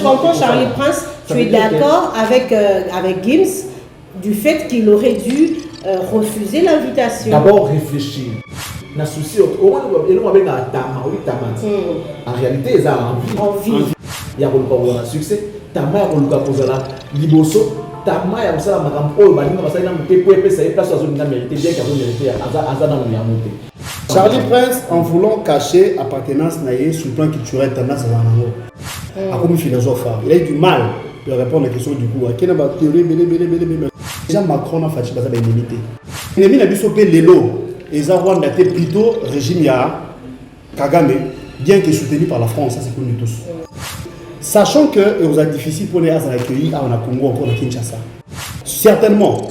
comprends Charlie Prince, tu es d'accord avec Gims du fait qu'il aurait dû refuser l'invitation. D'abord réfléchir. Na souci en réalité ils ont envie. Il y a un succès. Tama ya koluka kozala liboso. Tama ya kosala makambo oyo balinga basali na mpe po epesa place azolinga mérité bien qu'azo mérité aza na yango te. Charlie Prince, en voulant cacher appartenance naïe sur le plan culturel, tendance à l'ango. A comme philosophe, il a eu du mal de répondre à la question du coup. Quelle est ma théorie? Déjà Macron a fait ça une limité. L'ennemi n'a pas sauvé l'élo. Et ça Rwanda était plutôt régime ya Kagame, bien que soutenu par la France, ça c'est connu tous. Sachant que vous êtes difficile pour les accueillir à Congo encore à Kinshasa. Certainement,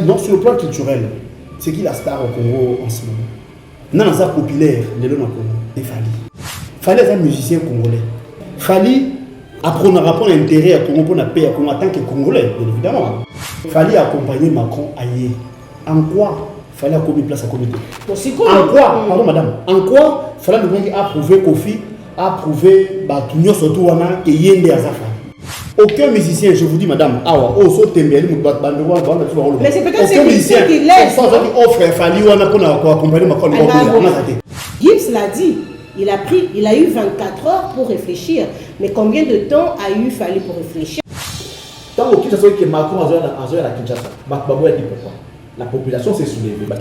non sur le plan culturel, c'est qui la star au Congo en ce moment? Non, c'est populaire, les lois au Congo. Et Fali est un musicien congolais. Fali apprendre à répondre intérêt à Congo pour la paix à Congo en tant que Congolais, bien évidemment. Fali a accompagné Macron ailleurs. En quoi Fali a commis place à comité? En quoi, pardon madame, en quoi Fali a approuvé Kofi, a approuvé Batunyo surtout Wana et Yende Azafa? Aucun musicien, je vous dis madame, mais c'est peut-être aucun musicien qui laisse. Offre Fali Wana pour accompagner Macron. Gims l'a dit. Il a eu 24 heures pour réfléchir. Mais combien de temps a eu fallu pour réfléchir? Tant que Macron a dit Kinshasa, pourquoi? La population s'est soulevée. Il y a un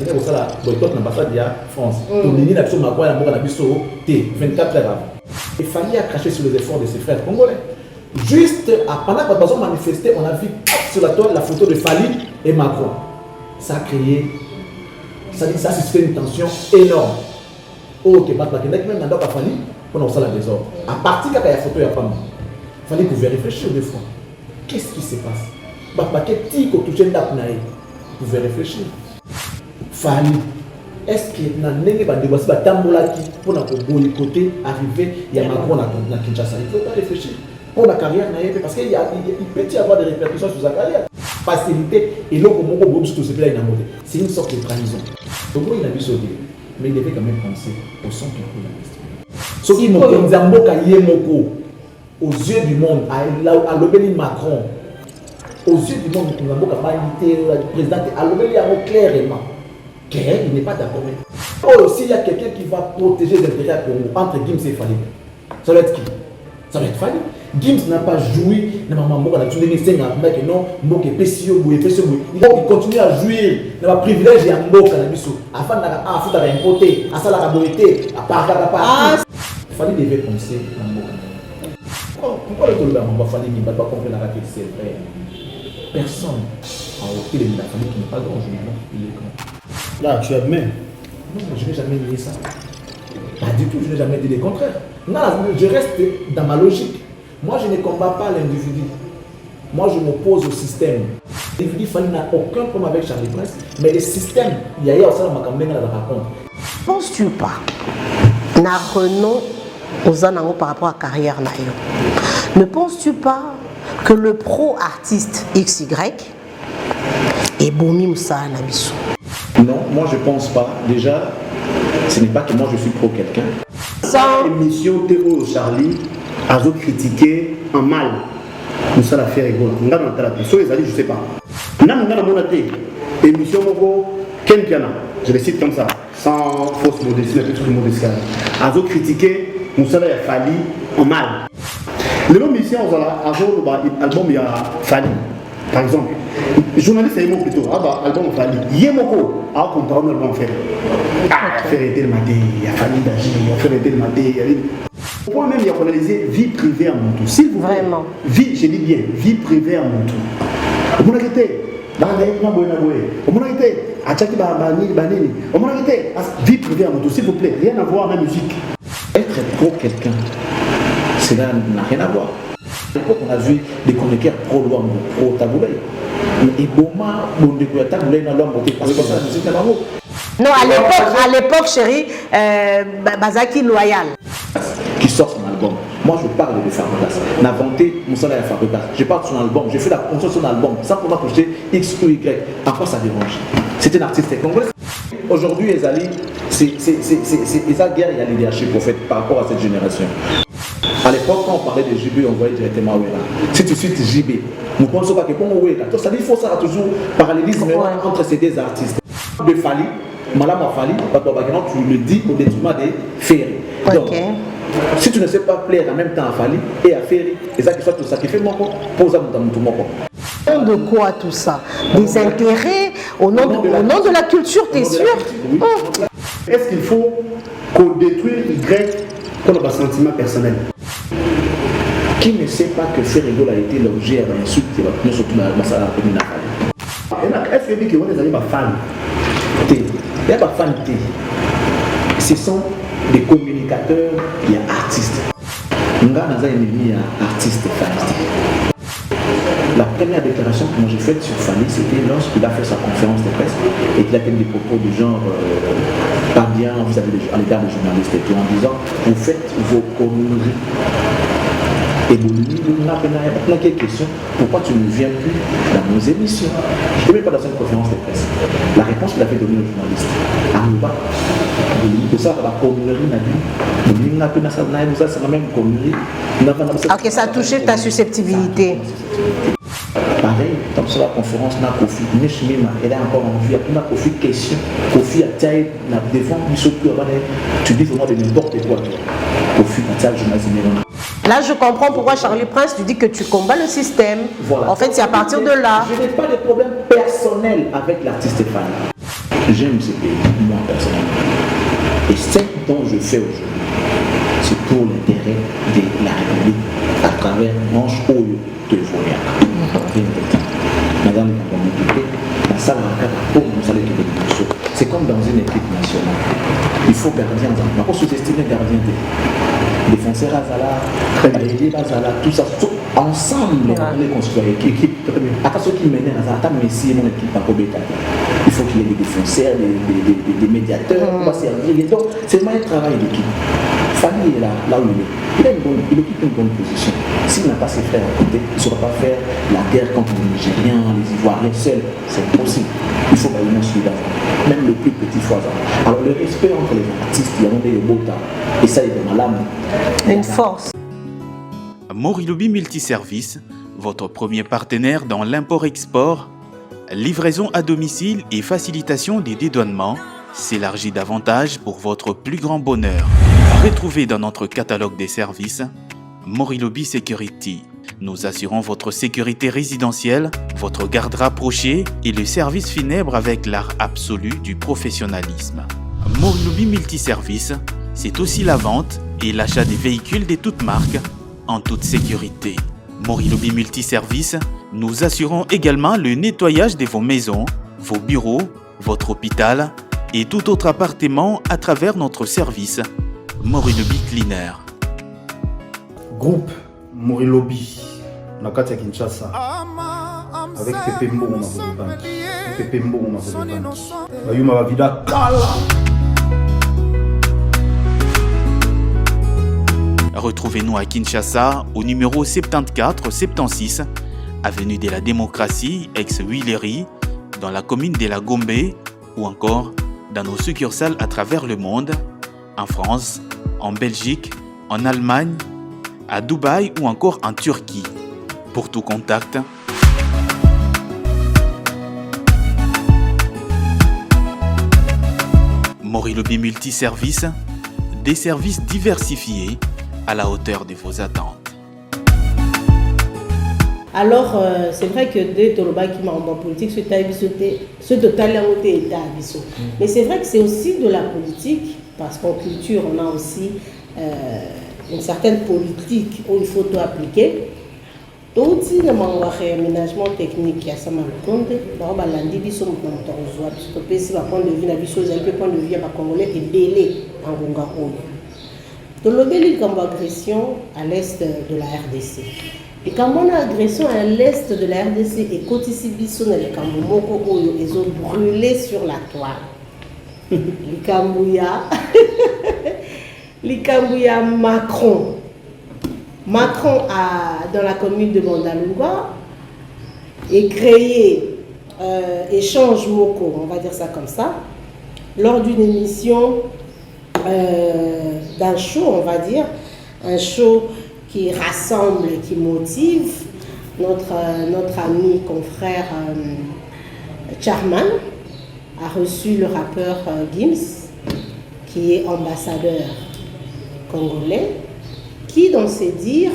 boycott dans l'ambassade de France. Il y a un 24 heures avant. Il fallait cracher sur les efforts de ses frères congolais. Juste pendant que nous avons manifesté, on a vu sur la toile la photo de Fali et Macron. Ça a créé, ça a suscité une tension énorme. Ok, même dans la Fali, on a fait la désordre. À partir de la photo, il y a pas mal. Il fallait pouvoir réfléchir deux fois. Qu'est-ce qui se passe? Vous pouvez réfléchir. Fali, est-ce qu'il y a un négociation pour boycotter, arriver, il y a Macron à Kinshasa? Il ne faut pas réfléchir. Pour la carrière, parce qu'il peut y avoir des répercussions sur sa carrière. Facilité, et là, c'est une sorte de trahison. Donc, il a vu sauter, mais il devait quand même penser au son qu'il a investi. Ce qui m'a aux yeux du monde, à l'obéli Macron, aux yeux du monde, le président a l'obéli clairement. Il n'est pas d'accord. Oh, s'il y a quelqu'un qui va protéger les intérêts entre Gims et Fali, ça va être qui? Ça va être Fali. Gims n'a pas joué, il continue à jouir dans le privilège et afin d'importer, à ça la rabouité, à part il fallait devait penser à pourquoi le gouvernement va falloir qu'il ne va pas comprendre la raquette, c'est vrai. Personne a ôté la famille qui n'est pas grand. Là, tu admets? Non, je n'ai jamais dit ça. Pas du tout, je n'ai jamais dit le contraire. Non, je reste dans ma logique. Moi, je ne combats pas l'individu. Moi, je m'oppose au système. L'individu n'a aucun problème avec Charlie Prince, mais le système, il y a aussi ma campagne à la raconte. Penses-tu pas, na Renault aux anango par rapport à la carrière naïo? Ne penses-tu pas que le pro-artiste XY est Bomi Moussa Nabiso? Non, moi je pense pas. Déjà, ce n'est pas que moi je suis pro quelqu'un. Sans émission Théo Charlie a critiqué en mal. Nous ça l'affaire rigole. On a dans la télé. Sur les alliés, je sais pas. On a mon athée. Émission Mogo Ken Piana. Je les cite comme ça, sans fausse modestie, tout le monde a critiqué Moussa Fali en mal. Le nom ici, on a album il y a Fali. Par exemple, journaliste est mot plutôt, album Fali. Yemoko a comparé un album fait. Faire aider le maté, il y a Fali d'agir, faire aider le maté. Au point même, il y a analysé vie privée à mon tour. S'il vous plaît, vraiment. Vie, je dis bien, vie privée à mon tour. Vous m'avez dit, vie privée à mon tour, s'il vous plaît, rien à voir avec la musique. Être pro quelqu'un, cela n'a rien à voir. À l'époque, on a vu des chroniqueurs pro-Luambo, pro-Taboulay. Et Boma, Taboulay n'a l'homme parce que ça, c'est un amour. Non, à l'époque, chérie, Bazaki loyal. Qui sort son album. Moi, je parle de Fabrikas. N'inventer Moussa et Fabrikas. Je parle de son album. J'ai fait la promotion de son album. Sans pouvoir toucher X ou Y. À quoi ça dérange? C'est un artiste congolais. Aujourd'hui, Ezali, c'est sa guerre et la leadership, en fait, par rapport à cette génération. À l'époque, quand on parlait de JB, on voyait directement Wera. Si tu cites JB, nous pensons pas que pour Wera. Donc, ça dit qu'il faut ça toujours parallélisme entre ces deux artistes. De Fali, Malama Fali, tu le dis au détriment des Ferry. Donc, si tu ne sais pas plaire en même temps à Fali et à Ferry, et ça qui soit tout sacrifié, pose à mon de quoi tout ça? Des intérêts au nom de la culture, t'es sûr? Oui. Est-ce qu'il faut qu'on détruise Y pour nos sentiments personnels? Qui ne sait pas que Ferrigo a été l'objet d'un insulte qui va tenir surtout dans la commune d'Afrique? Est-ce que vous avez des fans? Il n'y a pas fan. Ce sont des communicateurs et artistes. Nous avons un ennemi artiste et la première déclaration que j'ai faite sur Fali, c'était lorsqu'il a fait sa conférence de presse et qu'il a tenu des propos du genre pas bien à l'égard des journalistes et tout, en disant vous faites vos conneries. Et vous maintenant quelle question, pourquoi tu ne viens plus dans nos émissions? Je ne vais pas dans une conférence de presse. La réponse qu'il a fait donner aux journalistes. Aruba, de ça, la connerie n'a dit. C'est la même connerie. Ok, ça a touché ta susceptibilité. Pareil, comme sur la conférence, na Kofi, elle a encore envie, il y a Kofi question, Kofi a taille, devant, tu dis vraiment de n'importe quoi. Kofi a taille, je Là, je comprends pourquoi Charlie Prince, tu dis que tu combats le système. Voilà. En fait, c'est à partir de là. Je n'ai pas de problème personnel avec l'artiste Stéphane. J'aime ce pays, moi personnellement. Et ce dont je fais aujourd'hui, c'est pour l'intérêt de la République à travers Manche Oyo de Voliaka. Madame la salle c'est comme dans une équipe nationale. Il faut gardien, on ne peut pas sous-estimer gardien défenseur Azala, Azala, tout ça, ensemble, on est construit avec équipe. Attends, ceux qui mènent Azala, Messi, mon équipe à Kobeta. Il faut qu'il y ait des défenseurs, des médiateurs, on va servir. Donc, c'est un travail d'équipe. Fali est là où il est. Il occupe une bonne position. S'il n'a pas ses frères à côté, il ne saura pas faire la guerre contre les Nigériens, les Ivoiriens seuls. C'est impossible. Il faut vraiment suivre même le plus petit foison. Alors le respect entre les artistes, il y a des beaux temps. Et ça, il est dans l'âme. Une force. Morilobi Multiservice, votre premier partenaire dans l'import-export, livraison à domicile et facilitation des dédouanements, s'élargit davantage pour votre plus grand bonheur. Retrouvez dans notre catalogue des services Morilobi Security. Nous assurons votre sécurité résidentielle, votre garde rapprochée et le service funèbre avec l'art absolu du professionnalisme. Morilobi Multiservice, c'est aussi la vente et l'achat des véhicules de toutes marques en toute sécurité. Morilobi Multiservice, nous assurons également le nettoyage de vos maisons, vos bureaux, votre hôpital et tout autre appartement à travers notre service Morilobi Cleaner. Groupe Morilobi, na kati ya Kinshasa, avec Pepe Mbongo na Bobanki. Pepe Mbongo na Bobanki. Bayuma Bavida Kala. Retrouvez-nous à Kinshasa au numéro 74-76, avenue de la Démocratie, ex-Huilery, dans la commune de la Gombe ou encore dans nos succursales à travers le monde, en France, en Belgique, en Allemagne, à Dubaï ou encore en Turquie. Pour tout contact, Morilobi Multiservice, des services diversifiés à la hauteur de vos attentes. Alors, c'est vrai que dès Toloba qui m'a en politique, ce total a été à Abisso. Mais c'est vrai que c'est aussi de la politique, parce qu'en culture, on a aussi une certaine politique où il faut tout appliquer. Donc, si le aménagement technique qui a ça mal compte, on va lundi, ils sont contents. Si on prend de vue, la chose un peu point de vue à Congolais et délai en Gongaron. Toloba, il y a une agression à l'est de la RDC. Et quand on a agression à l'est de la RDC et côté Sibiso, les Kambomoko, ils ont brûlé sur la toile. Les Kambouya Macron. Macron a, dans la commune de Bandalungwa, et créé Échange Moko, on va dire ça comme ça, lors d'une émission d'un show, on va dire, un show qui rassemble, qui motive. Notre ami, confrère Charman a reçu le rappeur Gims, qui est ambassadeur congolais, qui, dans ses dires,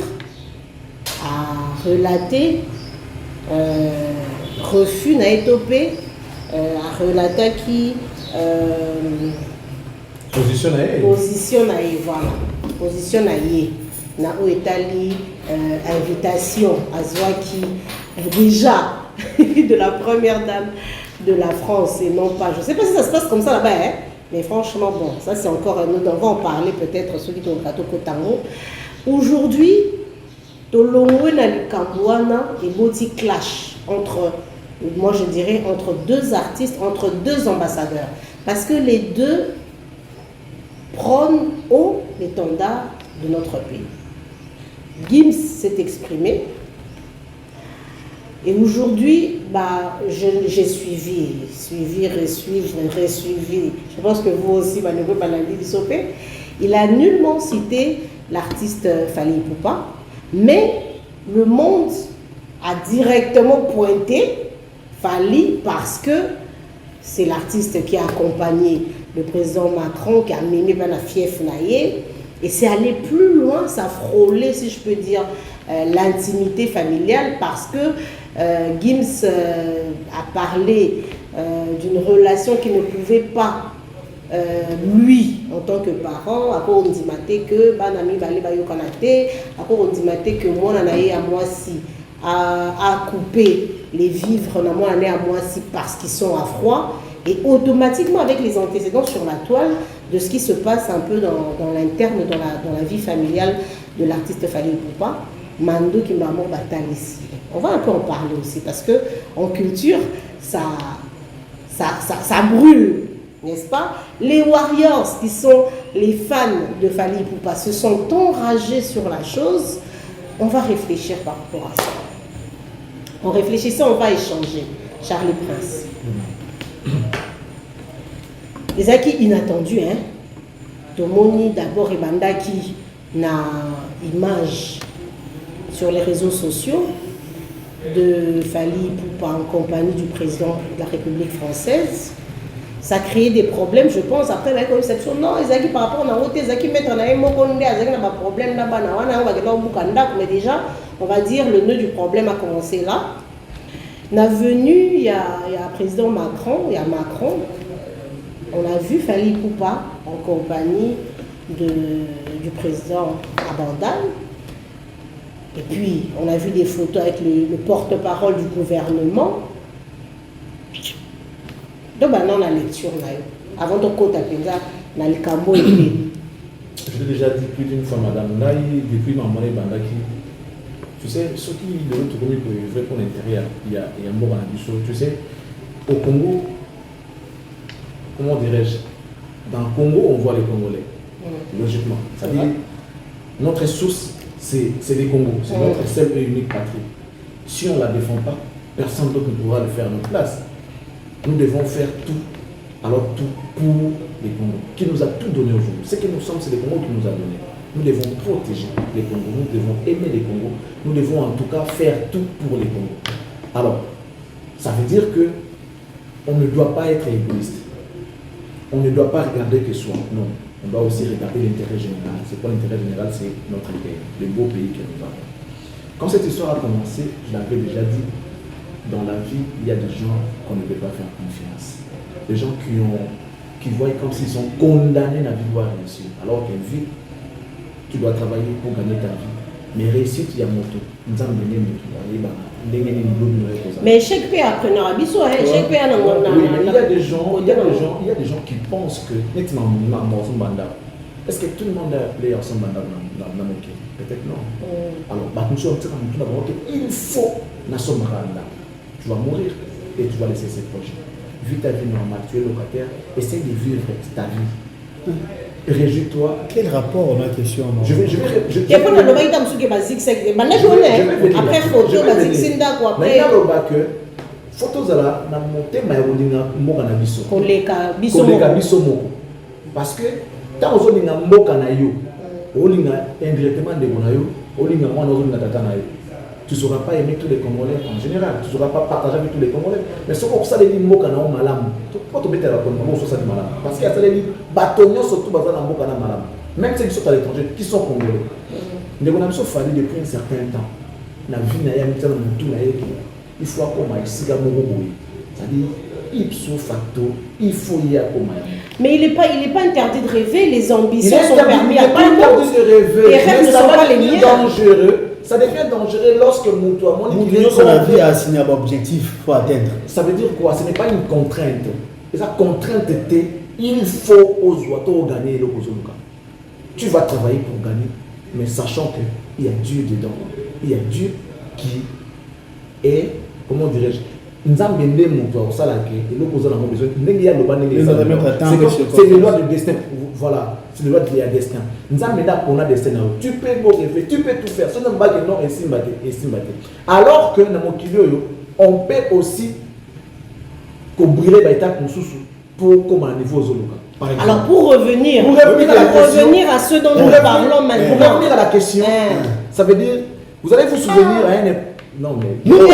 a relaté refus na étopé, a relaté qui position na ye na oetali invitation à Zouaki déjà de la première dame de la France et non pas, je ne sais pas si ça se passe comme ça là-bas, hein, mais franchement bon, ça c'est encore, nous devons en parler peut-être celui qui est au plateau Kotango. Aujourd'hui, Tolongwe na Likambouana et Boti clash entre, moi je dirais, entre deux artistes, entre deux ambassadeurs, parce que les deux prônent haut l'étendard de notre pays. Gims s'est exprimé et aujourd'hui, bah, j'ai suivi. Je pense que vous aussi, il a nullement cité l'artiste Fally Ipupa, mais le monde a directement pointé Fally parce que c'est l'artiste qui a accompagné le président Macron, qui a mené la fief naïe. Et c'est aller plus loin, ça frôlait, si je peux dire, l'intimité familiale, parce que Gims a parlé d'une relation qui ne pouvait pas, lui, en tant que parent, à quoi on dit que Banami Balé Bayo Kanate, à quoi on dit que moi, Nanaï à moi si, à couper les vivres, à moi si, parce qu'ils sont à froid. Et automatiquement, avec les antécédents sur la toile de ce qui se passe un peu dans l'interne, dans la vie familiale de l'artiste Fally Ipupa, Mando qui m'a bataille ici. On va un peu en parler aussi, parce que en culture, ça brûle, n'est-ce pas? Les Warriors, qui sont les fans de Fally Ipupa, se sont enragés sur la chose. On va réfléchir par rapport à ça. En réfléchissant, on va échanger. Charlie Prince. Les acquis inattendus, hein. Tomoni d'abord et Bandaki na image sur les réseaux sociaux de Fally Ipupa en compagnie du président de la République française. Ça a créé des problèmes, je pense, après la conception. Non, les acquis par rapport à l'autre, les acquis mettre en un mokonde, les acquis n'ont pas de problème là-bas, mais déjà, on va dire, le nœud du problème a commencé là. On a venu, il y a président Macron, on a vu Fally Ipupa en compagnie du président Abandal. Et puis, on a vu des photos avec le porte-parole du gouvernement. Donc, maintenant, la lecture, avant de côté à dans le Cambo. Je l'ai déjà dit plus d'une fois, madame, là, depuis Maman Bandaki, tu sais, ce qui de l'autre côté veut pour l'intérieur, il y a un mot dans la chose. Tu sais, au Congo, comment dirais-je, dans le Congo, on voit les Congolais, logiquement. C'est-à-dire, notre source, c'est les Congos, c'est notre seule et unique patrie. Si on ne la défend pas, personne d'autre ne pourra le faire à notre place. Nous devons faire tout, alors tout pour les Congos, qui nous a tout donné aujourd'hui. Ce que nous sommes, c'est les Congos qui nous a donné. Nous devons protéger les Congos, nous devons aimer les Congos, nous devons en tout cas faire tout pour les Congos. Alors, ça veut dire que on ne doit pas être égoïste. On ne doit pas regarder que soi, non. On doit aussi regarder l'intérêt général. C'est quoi l'intérêt général? C'est notre pays, le beau pays que nous avons. Quand cette histoire a commencé, je l'avais déjà dit, dans la vie, il y a des gens qu'on ne peut pas faire confiance. Des gens qui voient comme s'ils sont condamnés à vivre réussir. Alors qu'une vie, tu dois travailler pour gagner ta vie. Mais réussite, il y a moto. Mais chaque pays apprenait à biso, chaque pays a il y a des gens qui pensent que est-ce que tout le monde a appelé ensemble dans mon pays? Peut-être non. Alors, il faut tu vas mourir et tu vas laisser ces projets. Vis ta vie normale, tu es locataire, essaie de vivre ta vie. Réjouis-toi. Quel rapport on a question? Je vais après photo, après photos à la montée, mais on parce que tant que on a indirectement de Bonayo, tu ne sauras pas aimer tous les Congolais en général, tu ne sauras pas partager avec tous les Congolais. Mais ce qu'on sait, c'est que tu parce qu'il y a des bâtonnets surtout même ceux qui sont à l'étranger, qui sont Congolais. Nous avons fallu depuis un certain temps. La vie il faut comme ici, c'est-à-dire ipso facto, il faut y aller. Mais il n'est pas interdit de rêver, les ambitions sont permises à tout le monde. Les rêves ne sont pas les miens. Dangereux. Ça devient dangereux lorsque la vie a assigné un objectif pour atteindre. Ça veut dire quoi? Ce n'est pas une contrainte. Et sa contrainte était, il faut aux oiseaux gagner le Kozoluka. Tu vas travailler pour gagner, mais sachant qu'il y a Dieu dedans. Il y a Dieu qui est, comment dirais-je, c'est le loi du destin. Voilà, c'est le loi du destin. On a destin. Tu peux rêver, tu peux tout faire. Alors que dans mon kilo, on peut aussi brûler pour comme un niveau zoluka. Alors pour revenir à ce dont nous parlons maintenant. Pour revenir à la question, ça veut dire, vous allez vous souvenir à un... Non, mais... Non, je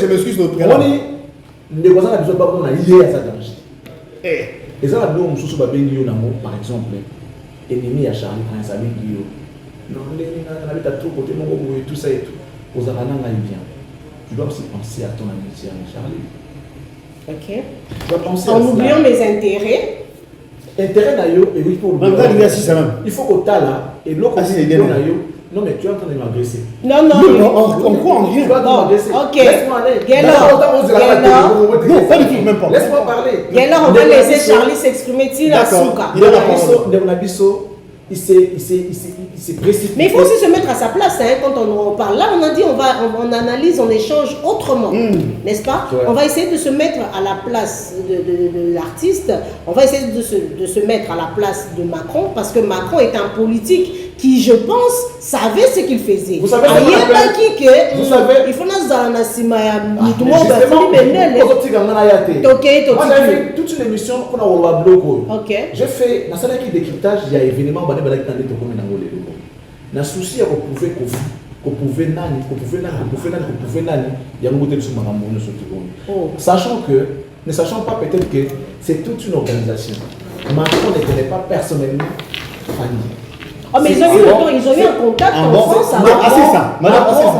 m'excuse de prénom. Les voisins n'ont besoin pas qu'on a lié à sa danger. Et ça, par exemple, ennemi à Charlie, Prince avec Guillaume. Non, on habite à tout côté, tout ça et tout. Aux Arananga, il vient. Tu dois aussi penser à ton amitié avec Charlie. Ok. Tu dois penser en oubliant mes intérêts. Intérêt d'ailleurs, et oui, il faut qu'au tas là, et l'autre aussi, non, mais tu es en train de m'agresser. Non, on croit en rien. Tu vas m'agresser. Ok. Laisse-moi aller. Non, pas du tout, même pas. Laisse-moi parler. On va laisser Charlie s'exprimer. Il s'est précipité. Mais il faut aussi se mettre à sa place quand on parle. Là, on a dit on analyse, on échange autrement. N'est-ce pas? Ouais. On va essayer de se mettre à la place de l'artiste. On va essayer de se mettre à la place de Macron parce que Macron est un politique qui, je pense, savait ce qu'il faisait. Vous savez, il faut toute une émission pour la bloco. J'ai fait dans celle qui décryptage, il y a événement dans le souci à prouver sachant que, ne sachant pas peut-être que c'est toute une organisation. Macron ne connaît pas personnellement Fanny. Oh, mais ils ont eu un contact en France.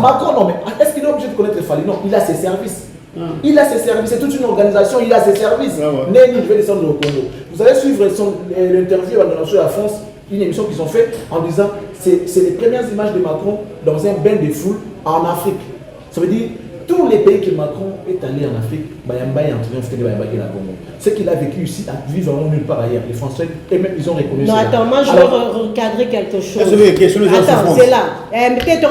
Macron, non, mais est-ce qu'il est obligé de connaître Fali? Non, il a ses services. Il a ses services, c'est toute une organisation, il a ses services. Néni, je vais descendre au Congo. Vous allez suivre l'interview à la France, une émission qu'ils ont faite en disant c'est les premières images de Macron dans un bain de foule en Afrique. Ça veut dire tous les pays que Macron est allé en Afrique, ce qu'il a vécu ici, vivre vraiment nulle part ailleurs. Les Français, et même ils ont reconnu. Non, attends, moi je veux recadrer quelque chose. Attends, c'est là. Peut-être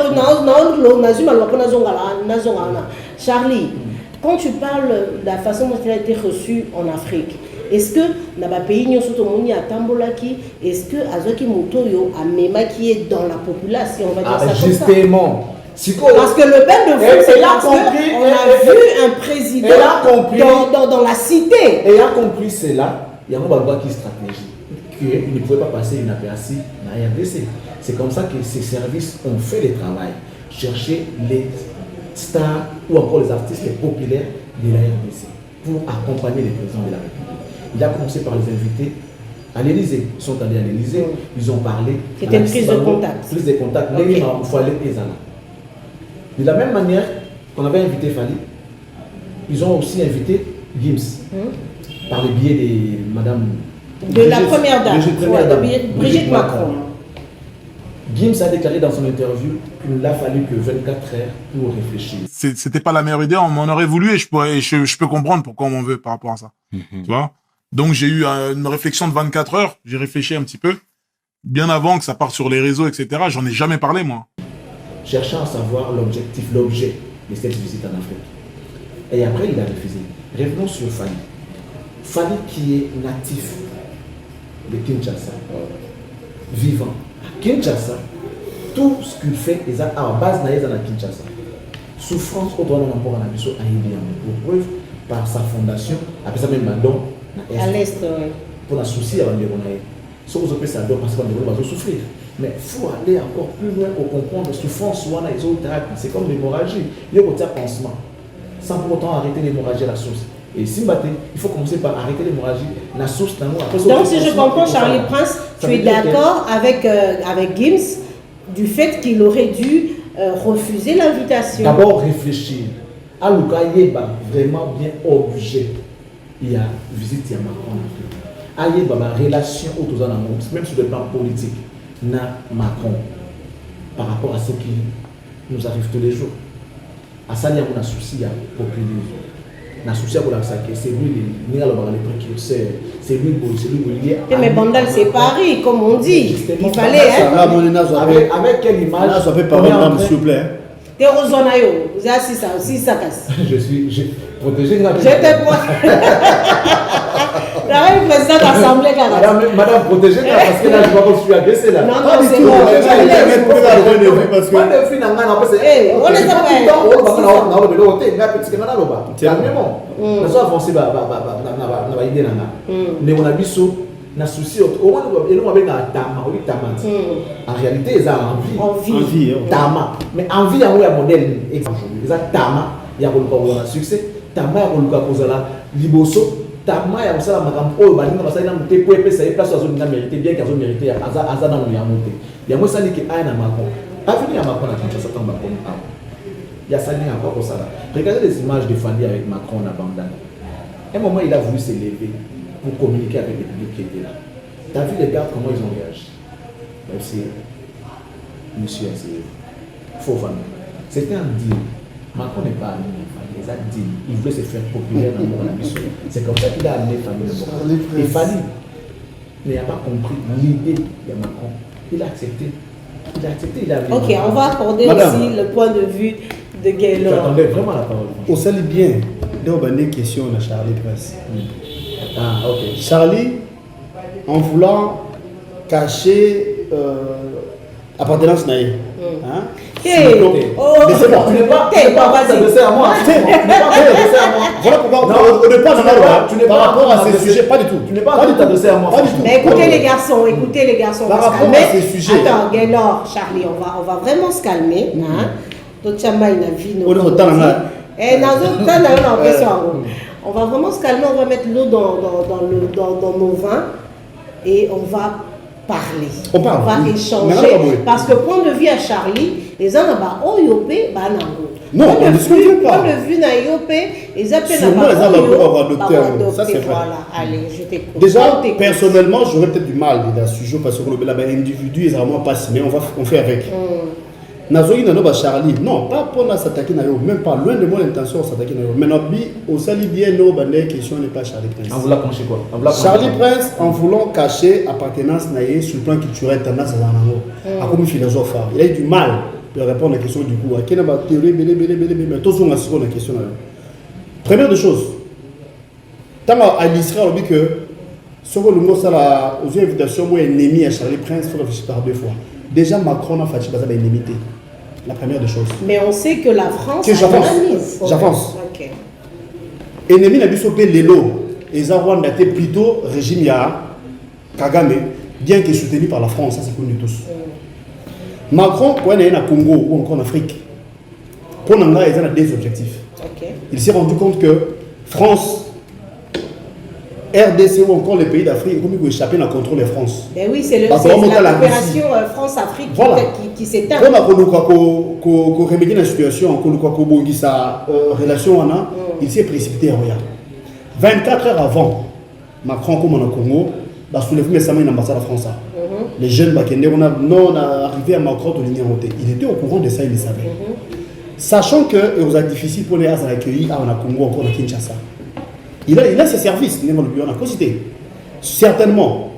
Charlie, quand tu parles de la façon dont il a été reçu en Afrique, est-ce que dans le pays, est-ce que Azoki Motoyo a même qui est dans la population, on va dire ça justement. Parce que le bain de foule, c'est là qu'on a vu un président dans la cité. Ayant compris cela, il y a un qui stratégie. Qu'il ne pouvait pas passer une aperçue dans la RDC. C'est comme ça que ces services ont fait le travail. Chercher les stars ou encore les artistes populaires de la RDC pour accompagner les présidents de la République. Il a commencé par les inviter à l'Élysée. Ils sont allés à l'Élysée, ils ont parlé. C'était une prise de contact. Prise de contact. Okay. De la même manière qu'on avait invité Fali, ils ont aussi invité Gims par le biais de Madame. De la première dame. Brigitte Macron. Gims a déclaré dans son interview qu'il n'a fallu que 24 heures pour réfléchir. C'était pas la meilleure idée, on m'en aurait voulu et je peux comprendre pourquoi on m'en veut par rapport à ça. Tu vois? Donc j'ai eu une réflexion de 24 heures, j'ai réfléchi un petit peu, bien avant que ça parte sur les réseaux, etc. J'en ai jamais parlé, moi. Cherchant à savoir l'objectif, l'objet de cette visite en Afrique. Et après, il a refusé. Revenons sur Fali. Fali qui est natif de Kinshasa, vivant à Kinshasa, tout ce qu'il fait est à la base de Kinshasa. Souffrance au droit de l'emploi en Abisso a été pour preuve par sa fondation, après ça même Madon, à l'Est, pour la souci à l'Andéronaï. Ce que je ça doit parce qu'on va souffrir. Mais il faut aller encore plus loin pour comprendre la souffrance ou les autres. C'est comme l'hémorragie. Il y a un pansement. Sans pour autant arrêter l'hémorragie à la source. Et si il faut commencer par arrêter l'hémorragie, la source d'amour. Donc si je comprends, Charlie Prince, tu es d'accord avec Gims du fait qu'il aurait dû refuser l'invitation. D'abord réfléchir. À Yeba vraiment bien obligé. Il y a visite à Macron. À Yeba ma relation autour de même sur le plan politique, na Macron par rapport à ce qui nous arrive tous les jours. À ça, il y a un souci populisme. Na souci pour la saquer, c'est lui les trucs c'est lui lié. Mais Bandal c'est Paris comme on dit. Il fallait avec quelle image ça peut pas Bandal s'il vous plaît. T'es Rosonayo, vous avez ça aussi ça casse. Je suis protégé de la j'étais la présidente de l'Assemblée Madame protégée parce que là je vois que je suis agressé là. Non c'est bon. Parce que on est dans un peu c'est on est en réalité ils ont envie tama mais envie à un modèle ils ont tama il y a un succès tama il y a un liboso tama ya kosala makambo oyo balinga basali na mote po epesa ye place azolinga mérité bien qu'azo mérité ya aza na ya mote yango esali ke aya na Macron avenir ya Macron na Kinshasa ntango bakomi awa ya sali à quoi kosala. Regardez les images de Fali avec Macron na bandana. À un moment il a voulu s'élever pour communiquer avec les publics qui étaient là. Tu as vu les gars comment ils ont réagi? Merci monsieur faut vraiment. C'était un deal. Macron n'est pas amené Fali, il a dit, il voulait se faire populaire dans le monde. C'est comme ça qu'il a amené Fali. Et Fali n'a pas compris l'idée de Macron. Il a accepté. Il a ok, on va accorder aussi le point de vue de Gaël. J'attendais vraiment la parole. On sait bien, donc une question à Charlie Prince. Ah, ok. Charlie, en voulant cacher appartenance naïve. Hein? Hey, laissez-moi. Tu n'es pas t'adresser à moi. Voilà pourquoi on ne pas par rapport à ces sujets, pas du tout. Tu n'es pas t'adresser à moi. Mais écoutez les garçons, par rapport à ces sujets. Attends, Gaylor, Charlie, on va vraiment se calmer. On va vraiment se calmer, on va mettre l'eau dans nos vins et on va parler. On va échanger. Parce que point de vue à Charlie, les gens ont Yopé, non, on ne discute pas. Point de vue à Yopé, ils appellent ça c'est vrai. Allez, je t'écoute. Déjà, personnellement, j'aurais peut-être du mal dans ce sujet parce que l'individu est vraiment pas si, mais on fait avec. Nazoï Nanoba Charlie, non, pas pour s'attaquer, même pas loin de moi l'intention de s'attaquer. Mais au sali bien, la question n'est pas Charlie Prince. En voulant cacher quoi? Charlie Prince, en voulant cacher appartenance naïe sur le plan culturel, tendance à comme philosophe. Il a eu du mal de répondre à la question du coup. Quelle est ma théorie? Mais tous ont assuré la question. Première des choses, tant à l'Israël, on dit que ce que nous avons aux invitations, moi, ennemi à Charlie Prince, il faut réfléchir par deux fois. Déjà, Macron a fait une indemnité. La première des choses. Mais on sait que la France j'avance. Ok. Ennemi n'a pas sauté l'élo. Et Rwanda était plutôt régime ya Kagame, bien que soutenu par la France, ça c'est connu tous. Macron, quand il est au Congo ou encore en Afrique, pour nous, il a deux objectifs. Il s'est rendu compte que France, RDC ou encore les pays d'Afrique, comme ils échapper dans le contrôle de France. Ben oui, c'est la coopération France-Afrique qui s'éteint. Quand on a remédié la situation, quand on a sa relation, il s'est précipité à Roya. 24 heures avant, Macron, comme on a au Congo, a soulevé une ambassade de France. Les jeunes, on a arrivé à Macron, il était au courant de ça, il le savait. Sachant que c'est difficile pour les gens d'accueillir à Congo, encore à Kinshasa. Il a ses services, il a cosité. Certainement,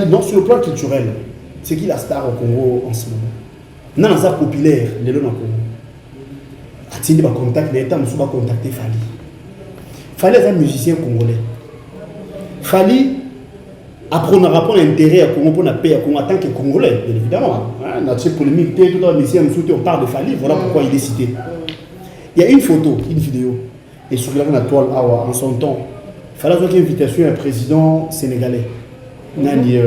non, sur le plan culturel, c'est qui la star au Congo en ce moment? Non, c'est populaire, les gens au Congo. Il va contacter l'État, il va contacter Fali. Fali est un musicien congolais. Fali apprend un rapport d'intérêt à Congo pour la paix à Congo en tant que Congolais, bien évidemment. Dans cette polémique, on parle de Fali, voilà pourquoi il est cité. Il y a une photo, une vidéo. Et sur la toile, en son temps, il fallait avoir une invitation à un président sénégalais. Nani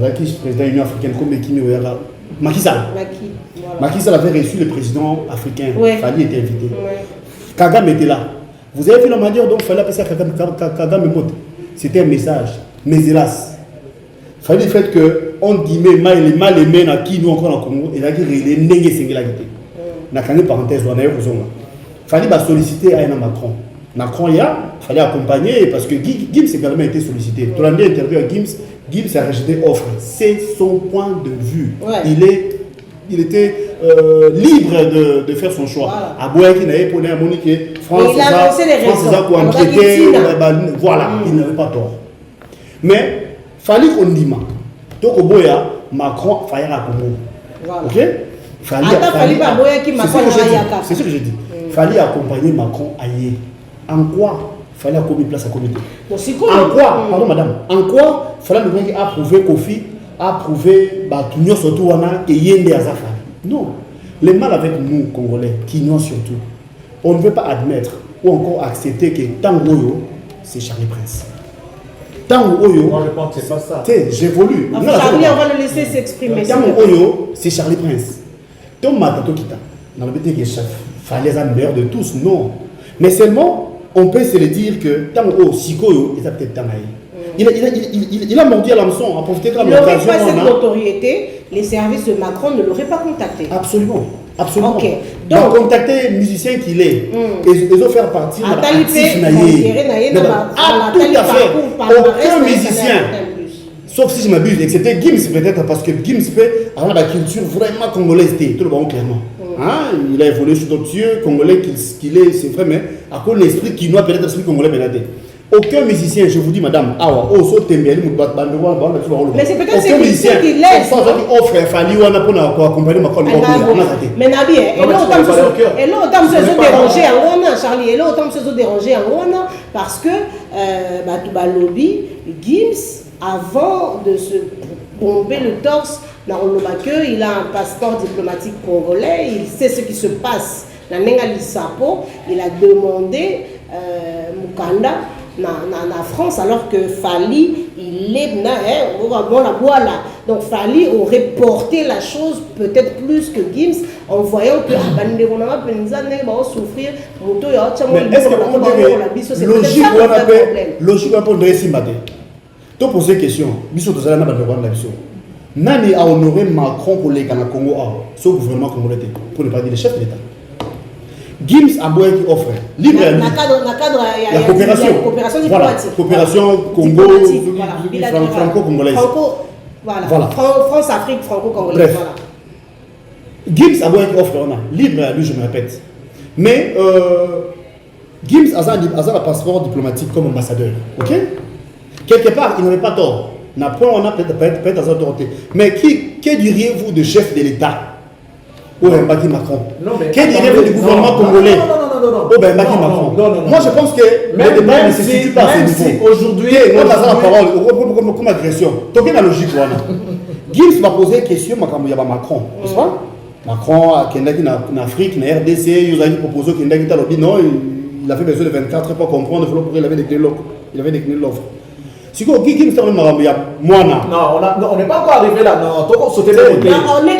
Rakis, président de l'Union africaine, comme Ekimi Ouera, Macky Sall. Macky Sall avait reçu le président africain. Fali était invité. Kagame était là. Vous avez vu la manière dont il fallait appeler ça Kagame Mote. C'était un message. Mais hélas, il fallait le fait qu'on dit mais mal aimé à qui nous encore en Congo et là il n'est pas n'a qu'une parenthèse on a eu besoin. Il fallait solliciter à Macron. Macron il fallait accompagner parce que Gims également été sollicité. Tout l'année interview à Gims a rejeté offre. C'est son point de vue. Il était libre de faire son choix. À Boya qui n'avait pas à Monique, France, il a lancé les raisons. Voilà, il n'avait pas tort. Mais il fallait qu'on dise donc au Boya, Macron fallait à Congo. Ok? C'est ce que j'ai dit. Il fallait accompagner Macron ailleurs. En quoi il fallait accompagner place à comité? En quoi, pardon madame, en quoi il fallait le approuver Kofi, approuver Batunio surtout que Yende Azafa? Non. Le mal avec nous, Congolais, qui nous surtout, on ne veut pas admettre ou encore accepter que Tangoyo, c'est Charlie Prince. Tangoyo, moi je pense que c'est pas ça. J'évolue. Charlie, on va le laisser s'exprimer. Tangoyo, c'est Charlie Prince. Tom Matato Kita, dans le but que fallait la meilleure de tous, non. Mais seulement, on peut se le dire que Tangoyo, Sikoyo, il a peut-être Tangaï. Il a mordu à l'hameçon, a profité de la l'occasion. Il n'aurait pas cette notoriété, les services de Macron ne l'auraient pas contacté. Absolument. Absolument. Okay. Donc, contacter le musicien qu'il est, et ils ont fait partie de l'artiste naïe. Tout à fait. Aucun musicien, sauf si je m'abuse, et c'était Gims peut-être, parce que Gims peut avoir la culture vraiment congolaise, tout le monde clairement. Il a évolué sur d'autres cieux, congolais qu'il est, c'est vrai, mais à cause de l'esprit quinois, peut-être l'esprit congolais pénaté. Aucun musicien, je vous dis madame, mais c'est peut-être ce musicien qui laisse. Offre Fali pour accompagner Macron. Mais Nabi, et là autant se déranger en Rwanda, Charlie, et là autant se déranger en Rwanda, parce que lobby, Gims, avant de se bomber le torse, il a un passeport diplomatique congolais, il sait ce qui se passe. Il a demandé Mukanda en France, alors que Fali, il est donc Fali aurait porté la chose peut-être plus que Gims en voyant que souffrir. Mais est-ce que logique pour te poser une question, Nani a honoré Macron pour les Congo, ce gouvernement congolais, pour ne pas dire le chef de l'État. Gims a beau qui offre libre la coopération diplomatique. Coopération Congo, franco-congolaise. Voilà. France-Afrique, franco-congolaise. Bref. Gims a beau qui offre libre à lui, je me répète. Mais Gims a un passeport diplomatique comme ambassadeur. Ok? Quelque part, il n'aurait pas tort. On a peut-être dans autorité. Mais que diriez-vous de chef de l'État? Ou Mbaki Macron? Que diriez-vous du gouvernement congolais? Ou Mbaki Macron? Moi je pense que le débat ne se situe pas à ce niveau. Aujourd'hui, on a la parole comme agression. Donc la logique. Gims m'a posé une question à Macron. N'est-ce pas? Macron, en Afrique, en RDC, il a proposé qu'il ait non, il avait besoin de 24 heures pour comprendre, il avait décliné l'offre. Si vous avez dit que vous avez moi, on n'est pas encore arrivé là. Non, on est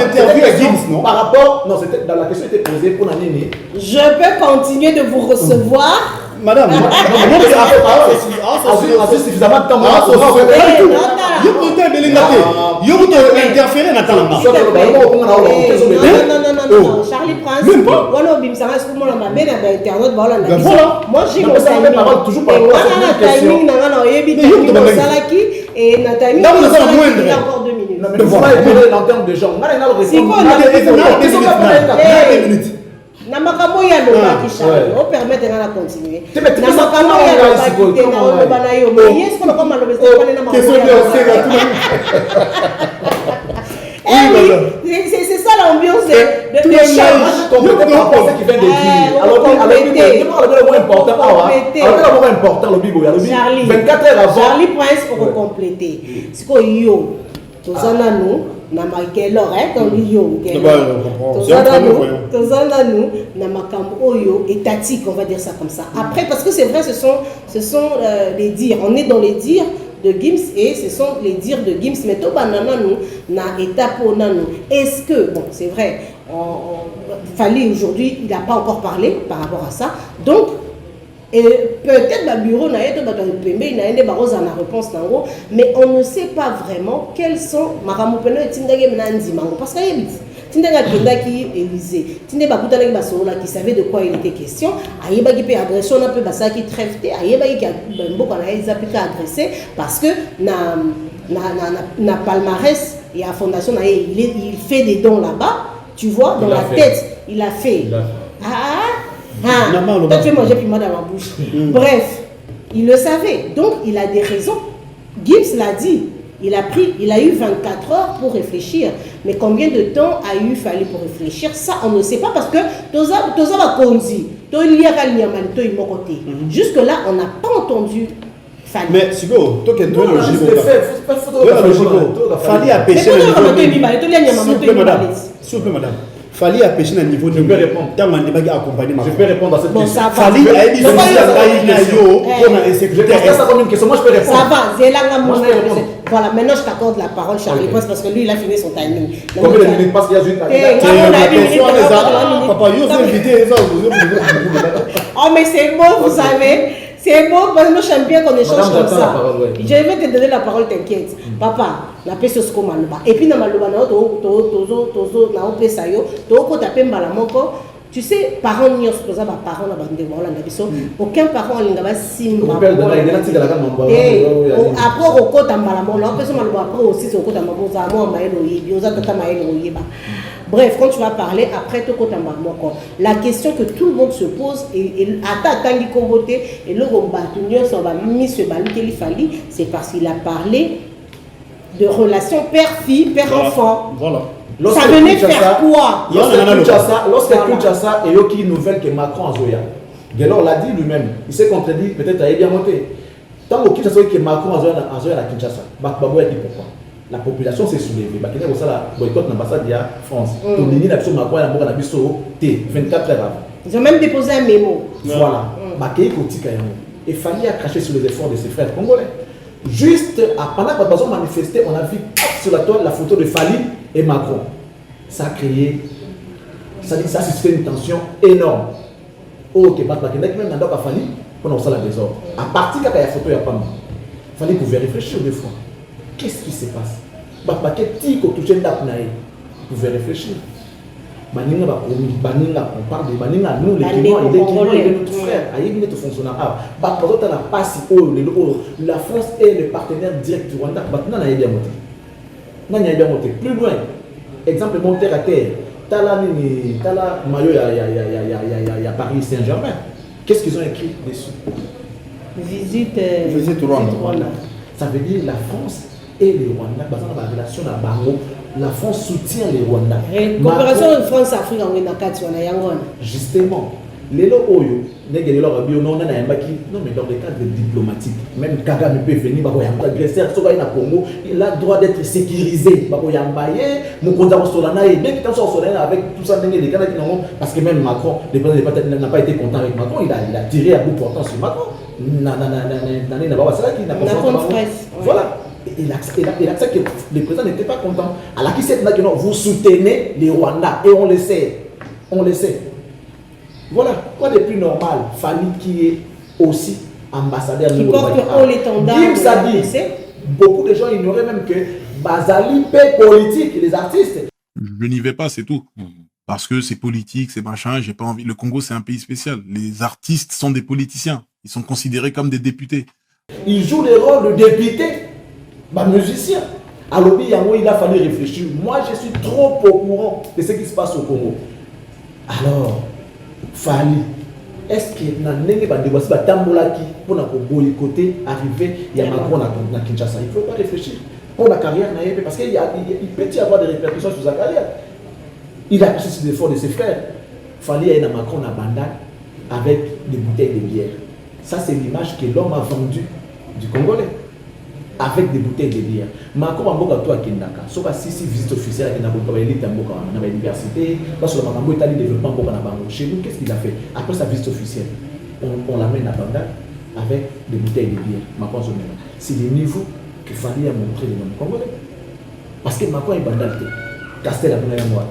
interview à Gims, non? Par rapport, non, c'était dans la question était posée pour Nanini. Je peux continuer de vous recevoir. Madame, suffisamment de temps. Non, Charlie Prince, moi j'ai mon timing. Toujours pas timing, et Nathalie, il a encore 2 minutes. Non, mais vous m'avez parlé en termes de genre. C'est quoi Namakamo ya loba ki Charlie, on permet de la continuer. Namakamo ya loba ki te na loba na yo, mais est-ce qu'on a pas mal loba na maman? C'est ça l'ambiance de l'échange. Je comprends pas ce qu'il vient de dire. Alors le moins important, le bibo, Charlie, 24 heures avant. Charlie Prince pour compléter. C'est quoi yo? Tozana nous. na makelo comme yo nous na makambo oyo étatique, on va dire ça comme ça. Après parce que c'est vrai, ce sont les dires, on est dans les dires de Gims et ce sont les dires de Gims, mais tout banana nous na étape nous. Est-ce que bon, c'est vrai, Fally aujourd'hui il n'a pas encore parlé par rapport à ça, donc et peut-être le bureau n'a été na réponse mais on ne sait pas vraiment quels sont maramupeno et tindage mnandi mango parce que tindaga kendaki Élysée tindeba kutana ki basolo qui savait de quoi il était question ayeba ki pe agression na pe basaki trèfte ayeba ki mboko na ils appliqué agresser parce que na palmarès et à fondation il fait des dons là-bas, tu vois, dans la tête il a fait. Toi tu manger puis moi dans ma bouche. Bref, il le savait, donc il a des raisons. Gims l'a dit, il a eu 24 heures pour réfléchir. Mais combien de temps a eu fallu pour réfléchir? Ça, on ne sait pas parce que jusque-là, on n'a pas entendu Fally. Mais Sigo, toi qui es Fally a pêché s'il vous plaît, madame. Fally a pêché à niveau de. Je peux répondre. Je peux répondre à cette question. Fally a dit ça comme une question. Moi, je peux répondre. Ça va, voilà, maintenant je t'accorde la parole, Charlie, parce que lui, il a fini son timing. Combien de minutes passe qu'il y a juste Papa, vous invité. Oh, mais c'est beau, vous savez. C'est beau, parce que moi j'aime bien qu'on échange comme ça. Je vais te donner la parole, t'inquiète. Papa, la paix sur ce qu'on m'a. Et puis, dans ma loba, tu sais, parents n'y ont pas parents aucun parent n'a simba. Après, au côté après aussi, au côté bref, quand tu vas parler, après, la question que tout le monde se pose, et c'est parce qu'il a parlé de relation père-fille, père-enfant. Voilà. Ça venait faire quoi? Lorsque Kinshasa et Yoki nouvelle que Macron a Zoya, Gelor l'a dit lui-même, il s'est contredit, peut-être à bien monté. Tant que Kinshasa que Macron a Zoya à Kinshasa, Babou a dit pourquoi. La population s'est soulevée. Bah, qui est la boycott l'ambassade de France. Tout le monde a besoin Macron a la biso T 24 heures avant. Ils ont même déposé un mémo. Voilà. Bah, qui est côté et Fally a craché sur les efforts de ses frères congolais. Juste pendant que nous avons manifesté, on a vu sur la toile la photo de Fally et Macron. Ça a créé, ça suscité une tension énorme. Ok, même dans la Fally, on a ça la désordre. À partir de la photo, il n'y a pas mal. Fally pouvait réfléchir des fois. Qu'est-ce qui se passe? Vous pouvez réfléchir. On parle de Baninga, nous les Guinéens, il est notre frère, il est notre fonctionnaire. La France est le partenaire direct du Rwanda. Plus loin, exemple, mon terre à terre, Tala Mayo, il y a Paris Saint-Germain. Qu'est-ce qu'ils ont écrit dessus? Visite Rwanda. Ça veut dire la France et le Rwanda, dans la relation à Bango, la France soutient les Rwandais. Coopération de France-Afrique en Yangon. Justement, les lots Oyo, non, mais dans le cadre diplomatique, même Kagame peut venir, il a le droit d'être sécurisé. Avec tout ça, parce que même Macron, le président n'a pas été content avec Macron, il a tiré à bout portant sur Macron. Voilà. Il accepte que le président n'était pas content. Alors qu'il sait maintenant que vous soutenez les Rwandais et on le sait. On le sait. Voilà. Quoi de plus normal? Fally qui est aussi ambassadeur qui porte haut l'étendard. Beaucoup de gens ignoraient même que Bazali paie politique, les artistes. Je n'y vais pas, c'est tout. Parce que c'est politique, c'est machin, j'ai pas envie. Le Congo, c'est un pays spécial. Les artistes sont des politiciens. Ils sont considérés comme des députés. Ils jouent le rôle de député. Musicien. Alors, il a fallu réfléchir. Moi, je suis trop au courant de ce qui se passe au Congo. Alors, Fally, est-ce que pour boycotter, arriver, il y a Macron à Kinshasa? Il ne faut pas réfléchir. Pour la carrière, parce qu'il peut y avoir des répercussions sur sa carrière. Il a caché ses efforts de ses frères. Fally a un Macron à bandane avec des bouteilles de bière. Ça, c'est l'image que l'homme a vendue du Congolais. avec des bouteilles de bière. Mais comme on a toi Kendaka, sauf si visite officielle à Kendaka, on a élite à l'université, parce que le Makambo est allé développement pour Bango. Chez nous, qu'est-ce qu'il a fait? Après sa visite officielle, on l'amène à Bandar avec des bouteilles de bière. C'est le niveau qu'il fallait montrer les noms congolais. Parce que Macron est Bandar, Castel a donné un mois.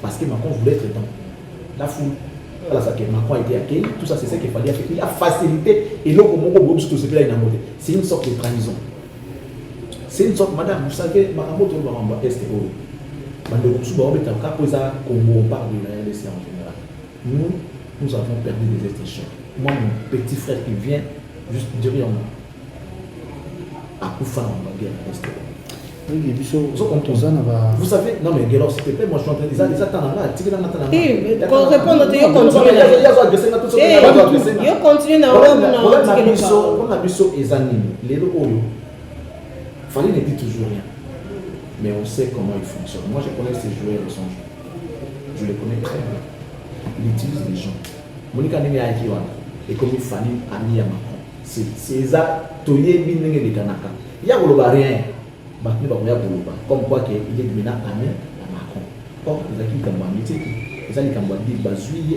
Parce que Macron voulait être dans la foule. Voilà ça que Macron a été accueilli, tout ça c'est ce qu'il fallait faire. Il a facilité et là c'est une sorte de trahison. C'est une sorte, madame, vous savez, Macron est on parle de la RDC en général. Nous avons perdu des institutions. Moi, mon petit frère qui vient, juste derrière moi, à Koufan, on va guerre à l'Est. Vous savez, non mais Guélo, s'il te plaît, moi je suis en train de dire, les attendants là, tu veux qu'on réponde à tes continuer. Fallait ne dit toujours rien. Mais on sait comment il fonctionne. Moi je connais ces joueurs de son jeu. Je les connais très bien. Il utilise les gens. Monica Nene Akiwan et comme il fallait ami à Macron. C'est ça, Toye Binenge de Kanaka. Il y a rien. Comme quoi qu'il est maintenant ami à Macron. Or, il a qui comme amitié, il a dit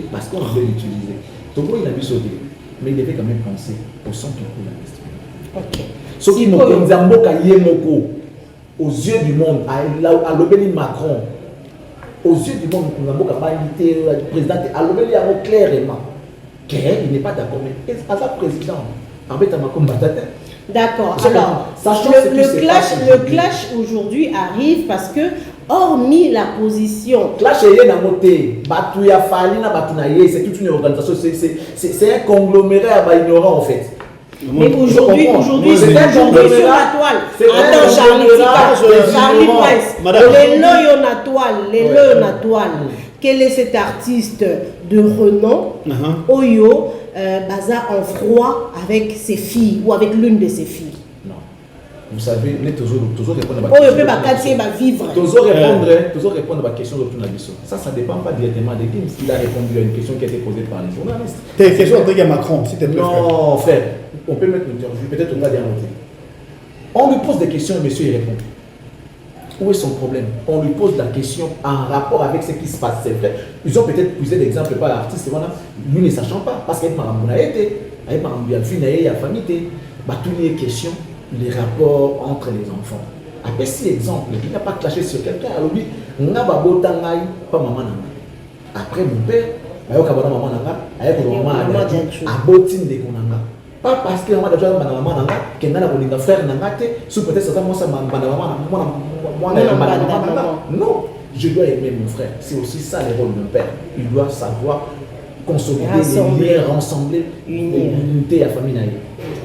parce qu'on veut l'utiliser. Togo il a vu sauter, mais il devait quand même penser au son qui coule à l'est. Ok. Ce qui nous dit aux yeux du monde, à l'obéli Macron, aux yeux du monde, le président a l'obéli clairement qu'il n'est pas d'accord. Mais à sa président, avec Macron, d'accord. Alors, le clash aujourd'hui arrive parce que, hormis la position. Clash est dans moté. Batouya Falina Batounaye, c'est toute une organisation. C'est un conglomérat ignorant en fait. Mais aujourd'hui, c'est un conglomérat sur la toile. Attends, Charlie Prince, les loyaux na toile. Quel est cet artiste de renom, Oyo, Baza en froid avec ses filles ou avec l'une de ses filles? Non. Vous savez, nous toujours répondre à la question. Toujours répondre à la question de Tournabiso. Ça ne dépend pas directement de Gims. Il a répondu à une question qui a été posée par les journalistes. T'es une question de Macron, s'il te plaît. Non, frère. On peut mettre l'interview, peut-être on va dire noter. On lui pose des questions et monsieur il répond. Où est son problème? On lui pose la question en rapport avec ce qui se passe. C'est vrai. Ils ont peut-être posé l'exemple par l'artiste, lui ne sachant pas. Parce qu'avec Marambouna a été, avec Marambouna il y a famille, toutes les questions, les rapports entre les enfants. Après, si exemple, il n'a pas clashé sur quelqu'un, alors lui, on n'a pas pas maman. Après, mon père, il y a maman, maman a botine de Konanga. Pas parce que maman a déjà maman, qu'elle n'a pas de frère, sous peut-être ça, moi, ça m'a non, je dois aimer mon frère. C'est aussi ça le rôle d'un père. Il doit savoir consolider les liens, rassembler l'unité à la famille.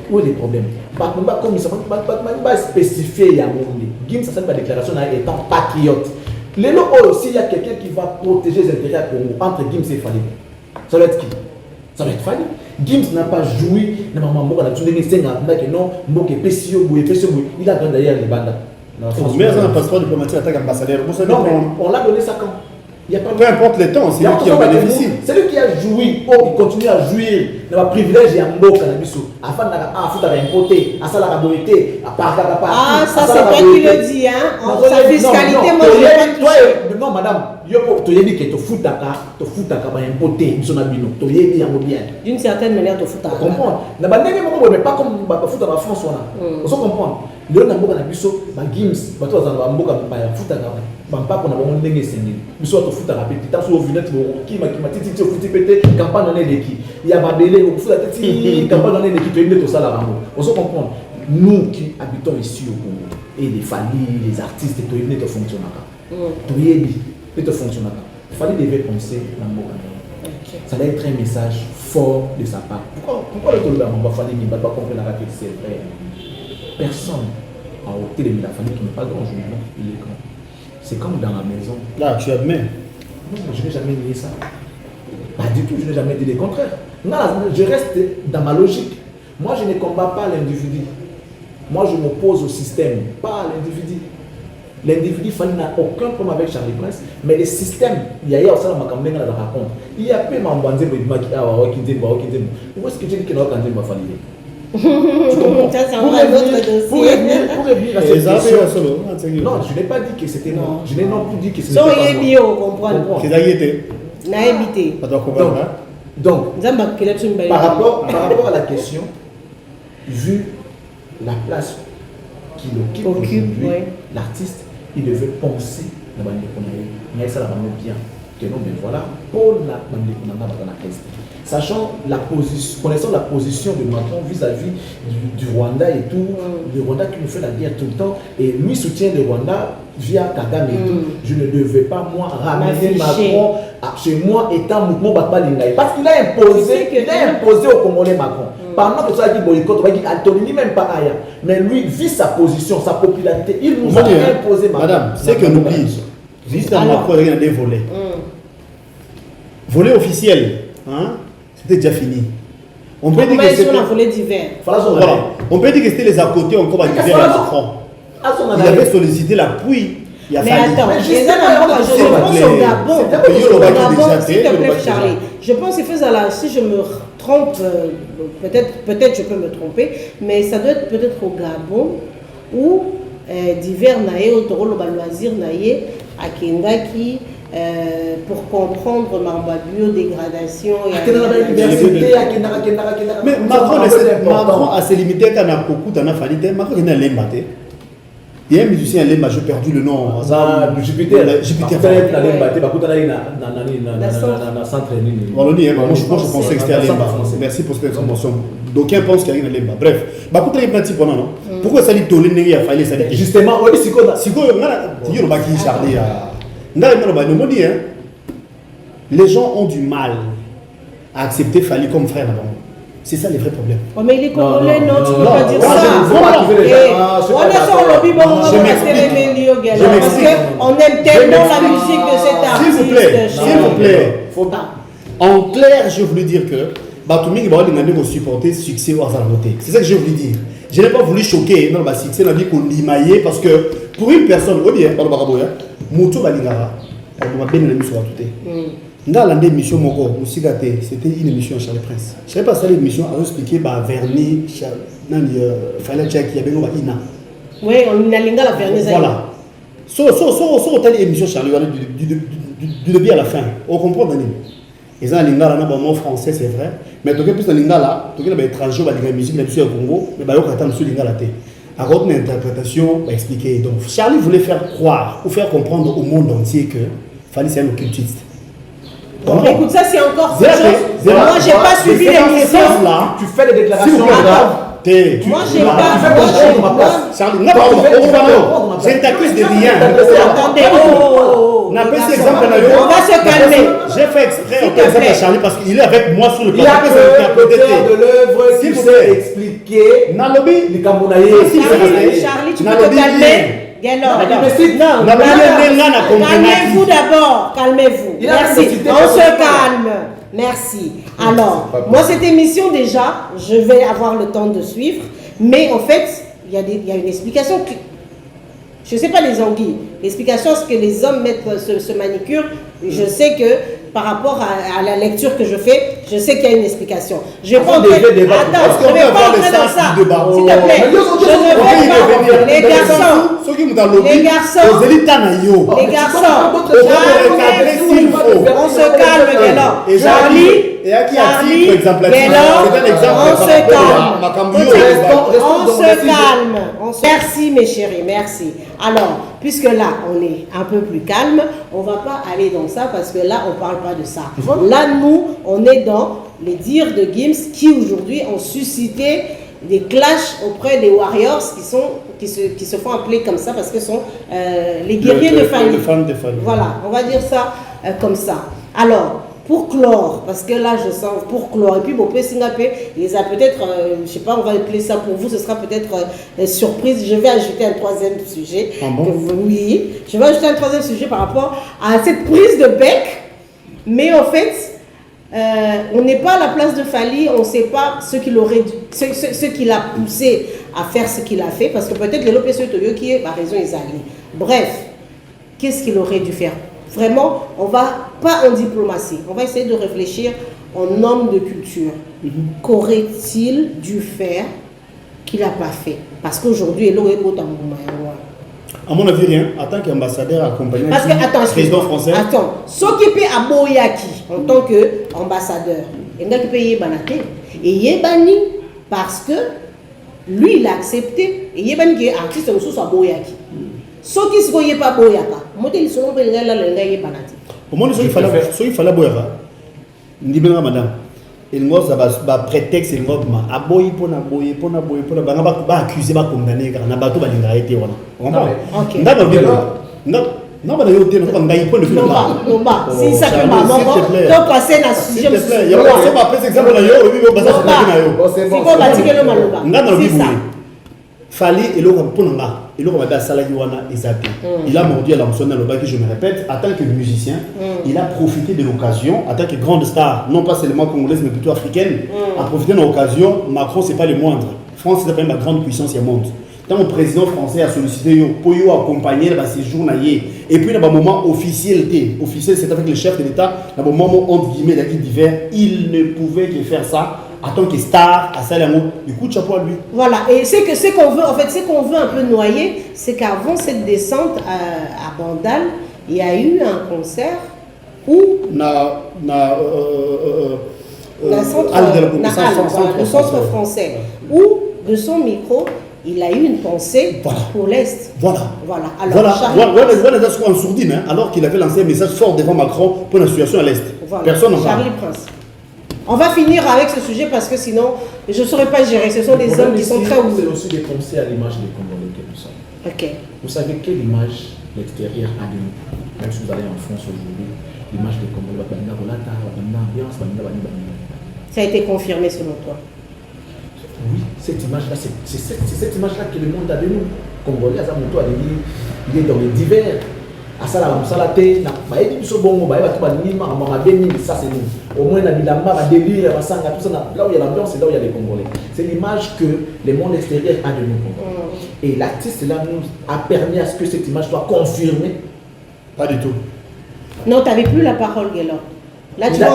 Où est le problème? Comme il ne va spécifier à mon Gims, ça c'est la déclaration étant patriote. Les lots aussi, il y a quelqu'un qui va protéger les intérêts à Congo entre Gims et Fali. Ça va être qui? Ça va être Fali. Gims n'a pas joui, il a gagné d'ailleurs les bandes. Mais un passeport diplomatique attaque ambassadeur. Non, mais on l'a donné ça quand? Peu importe le temps, c'est lui qui en bénéficie. C'est lui qui a joui, il continue à jouir de la privilège et en beau cannabis. Afin d'importer, à ça la raboité, à part. Ah, ça c'est toi qui le dis, hein? Sa fiscalité, moi je l'ai pas. Non, madame, tu as dit que tu fous ta importer, d'une certaine manière, tu fous ta comprends? Mais pas comme foutre en France. On comprend. Le Nambo Nabiso, Gims, Bato Zamboka, Futaka, Bampa, on a un dingue singing. Biso to Futaka, Petit, sur Vinette, qui m'a dit, tu foutu pété, campagne dans les qui. Il y a Babélé, au Futa, campagne dans les qui, tu es venu au Salambo. On se comprend. Nous qui habitons ici au Congo, et les familles, les artistes, tu es venu te fonctionner. Tu es venu te fonctionner. Il fallait devait penser Nambo. Ça va être un message fort de sa part. Pourquoi le Toloba va falloir ne va pas comprendre la c'est vrai? Personne a ôté de la famille qui n'est pas grand, je me montre, il est grand. C'est comme dans la maison. Là, tu admets? Non, je n'ai jamais dit ça. Pas du tout, je n'ai jamais dit le contraire. Non, je reste dans ma logique. Moi, je ne combats pas l'individu. Moi, je m'oppose au système, pas à l'individu. L'individu, il n'a aucun problème avec Charlie Prince, mais le système, il y a aussi un macambé dans la raconte. Il y a peu de gens qui ont dit, où est-ce que tu dis que nous avons dit, Tu comprends? Ça, c'est encore un autre dossier. Pour revenir à cette Les Arabes, question. solo. Non, je n'ai pas dit que c'était moi. Je n'ai non plus dit que c'était So, pas il est moi. bio, comprendre. Qu'est-ce qu'il était? N'a évité. Pas de comprendre, hein? Donc, Nzamba, qu'il a tué une belle- par rapport à la question, vu la place qu'il occupe aujourd'hui, ouais. l'artiste, il devait penser à la bande il y a ça la bande bien. Que non, mais voilà, pour la bande sachant la position, connaissant la position de Macron vis-à-vis du Rwanda et tout, le Rwanda qui nous fait la guerre tout le temps, et lui soutient le Rwanda via Kagame et tout, je ne devais pas moi ramener Macron chez moi étant mouvement Batba Lingaï. Parce qu'il a imposé au Congolais Macron. Pendant que ça dit boycott, il n'a même pas Aya. Mais lui, vu sa position, sa popularité, il nous a imposé Macron. Madame, c'est que nous oublie. Juste à Macron, il y a des volets. Volet officiel, hein? C'était déjà fini. On peut dire que c'était un volet d'hiver. voilà. On peut dire que c'était les à côté encore à d'hiver à Macron. Il avait sollicité l'appui. Il a Mais fallu. attends, je pense au Gabon, s'il te plaît, Charlie. Je pense qu'il faisait là, si je me trompe, peut-être je peux me tromper, mais ça doit être peut-être au Gabon où d'hiver naïe, au Toro, le loisir naïe, à Kendaki. Pour comprendre ma biodégradation. Mais Macron a se limité quand on a beaucoup d'en a fallu. Macron il a l'embaté. Il y a un musicien à l'emba, j'ai perdu le nom. Jupiter. Moi je pensais que c'était à l'emba. Merci pour cette information. D'aucuns pensent qu'il y a une lemba. Bref, beaucoup de gens pendant non. Pourquoi ça dit tolé n'est a fallu ça dit. Justement, oui, c'est quoi? Si quoi, tu dis le baki Charlie les gens ont du mal à accepter Fali comme frère là-bas. C'est ça le vrai problème. Oh, mais les Congolais, non, tu ne peux pas dire moi, ça. On est sur le lobby, parce qu'on aime tellement la musique de cet artiste. S'il vous plaît. En clair, je voulais dire que Batoumi va supporter succès au Azarboté. C'est ça que je voulais dire. Je n'ai pas voulu choquer dans le succès dans la vie qu'on limaillait parce que pour une personne, oui bien, pardon, Moto Balingara, elle m'a bien aimé sur la toute. Dans l'émission Moko, c'était une émission Charles Prince. Je ne sais pas si l'émission a expliqué par Verni, il fallait qu'il y avait une Ina. Oui, on a l'ingala Verni. Voilà. Sur telle émission Charlie, du début à la fin, on comprend Dani. Ils ont un lingala, un mot français, c'est vrai. Mais tu as plus de lingala, tu as des étrangers, la musique, la musique au Congo, mais tu as un lingala. À votre interprétation, expliquer. Donc, Charlie voulait faire croire ou faire comprendre au monde entier que Fali c'est un occultiste. Donc, écoute, ça c'est encore autre chose. Moi, j'ai pas suivi l'émission. Tu fais des déclarations graves. Moi, j'ai pas. Charlie, non, je ne t'accuse de rien. Attendez, on a pris cet exemple. On va se calmer. J'ai fait exprès au exemple de Charlie parce qu'il est avec moi sur le plateau. Il y a que l'auteur de l'œuvre qui sait expliquer les Camerounais. Charlie, tu peux te calmer. Calmez-vous d'abord, calmez-vous. Merci, on se calme. Merci. Alors, moi cette émission déjà, je vais avoir le temps de suivre, mais en fait, il y a une explication. Je ne sais pas les anguilles. L'explication, c'est que les hommes mettent ce manicure. Je sais que par rapport à la lecture que je fais, je sais qu'il y a une explication. Je vais pas entrer. Attends, je ne vais pas entrer dans ça. S'il te plaît, je ne vais pas. Les garçons, on se calme, Guélan. Charlie, on se calme. Merci mes chéris, merci. Alors, puisque là, on est un peu plus calme, on ne va pas aller dans ça parce que là, on ne parle pas de ça. Là, nous, on est dans les dires de Gims qui aujourd'hui ont suscité des clashs auprès des Warriors qui se font appeler comme ça parce que sont les guerriers de Fali. Voilà, on va dire ça comme ça. Alors, pour clore, parce que là je sens pour clore, et puis Bopé Singapé, il a peut-être, je ne sais pas, on va appeler ça pour vous, ce sera peut-être surprise. Je vais ajouter un troisième sujet. Oui, je vais ajouter un troisième sujet par rapport à cette prise de bec, mais en fait, on n'est pas à la place de Fali, on ne sait pas ce qui l'a poussé à faire ce qu'il a fait, parce que peut-être le Lopez Toyo qui est, raison, ils allaient. Bref, qu'est-ce qu'il aurait dû faire? Vraiment, on ne va pas en diplomatie. On va essayer de réfléchir en homme de culture, qu'aurait-il dû faire qu'il n'a pas fait? Parce qu'aujourd'hui, il aurait beau temps. À mon avis, rien. En tant qu'ambassadeur accompagné Parce que, attends, président français. Attends, ce qui peut aboyaki en tant qu'ambassadeur, il n'a que payer Banaté. Et il est banni parce que lui, il a accepté. Et il est banni qui est artiste sous aboyaki. Ce qui ne sont pas boyaka, moi, ils sont pas les Banaté. Pour moi, il fallait boyaka. Ndibena madame. Il y a un prétexte, il y a un aboyi pour aboyer, pour accuser, pour condamner, car on a battu la été. Non, si ça peut maman, donc passer dans ce sujet. Il y a un exemple Fali et il a mordu à l'ambition dans le bac, je me répète, en tant que musicien, il a profité de l'occasion, en tant que grande star, non pas seulement congolaise mais plutôt africaine, a profité de l'occasion. Macron, c'est pas le moindre. France, c'est quand même la grande puissance du monde. Quand le président français a sollicité pour accompagner le séjour, et puis dans un moment officiel, c'est avec le chef de l'État, dans un moment entre guillemets d'hiver, il ne pouvait que faire ça. En tant que star, à Salamo, du coup, chapeau à lui. Voilà, et c'est qu'on veut, en fait, c'est qu'on veut un peu noyer, c'est qu'avant cette descente à Bandal, il y a eu un concert où le centre français, où de son micro, il a eu une pensée pour l'Est. Voilà. Alors, en sourdine, alors qu'il avait lancé un message fort devant Macron pour la situation à l'Est. Voilà. Personne n'en parle. Charlie Prince. On va finir avec ce sujet parce que sinon, je ne saurais pas gérer. Ce sont des hommes qui sont très ouverts. C'est aussi des conseils à l'image des Congolais que nous sommes. Ok. Vous savez quelle image l'extérieur a de nous? Même si vous allez en France aujourd'hui, l'image des Congolais, ça a été confirmé selon toi? Oui, cette image-là, c'est cette image-là que le monde a de nous. Congolais, il est dans les divers. À ça, ça ça c'est nous. Au moins, là où il y a l'ambiance, c'est là où il y a les Congolais. C'est l'image que le monde extérieur a de nous. Et l'artiste là nous a permis à ce que cette image soit confirmée. Pas du tout. Non, tu n'avais plus la parole, Guélan. Là, il a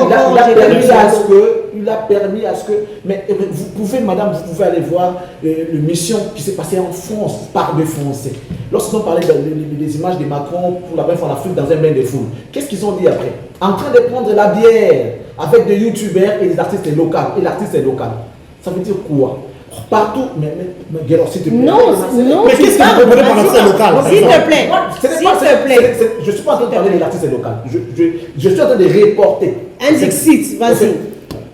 permis à ce que. Mais vous pouvez, madame, vous pouvez aller voir l'émission qui s'est passée en France par des Français. Lorsqu'ils ont parlé des images de Macron pour la première fois en Afrique dans un bain de foule, qu'est-ce qu'ils ont dit après? En train de prendre la bière avec des youtubeurs et des artistes locaux. Et l'artiste est local. Ça veut dire quoi? Partout, mais s'il te plaît. Non, mais qu'est-ce que vous comprenez par l'artiste local? S'il te plaît. Je ne suis pas en train de parler de l'artiste local. Je suis en train de reporter. Indixit, vas-y.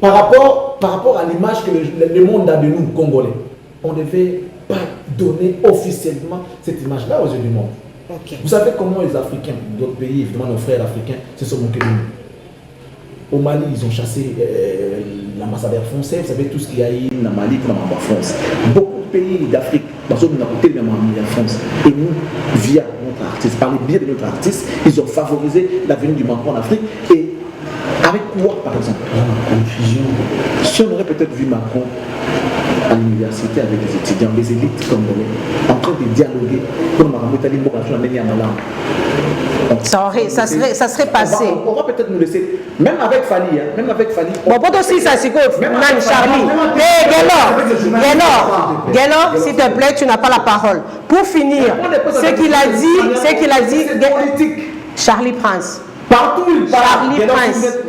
Par rapport à l'image que le monde a de nous, Congolais, on ne devait pas donner officiellement cette image-là aux yeux du monde. Okay. Vous savez comment les Africains, d'autres pays, évidemment nos frères africains, se sont moqués de nous. Au Mali, ils ont chassé l'ambassadeur français. Vous savez tout ce qu'il y a eu dans Mali pour la France. Beaucoup de pays d'Afrique, dans le côté de la France. Et nous, via notre artiste, par le biais de notre artiste, ils ont favorisé la venue du Macron en Afrique. Et avec quoi, par exemple? Confusion. Si on aurait peut-être vu Macron à l'université avec des étudiants, des élites congolais, en train de dialoguer pour nous ça serait passé. On va peut-être nous laisser, même avec Fali. Bon, pour aussi, ça c'est quoi? Même Charlie. Guélor, s'il te plaît, tu n'as pas la parole. Pour finir, ce qu'il a dit, Charlie Prince. Partout il parle,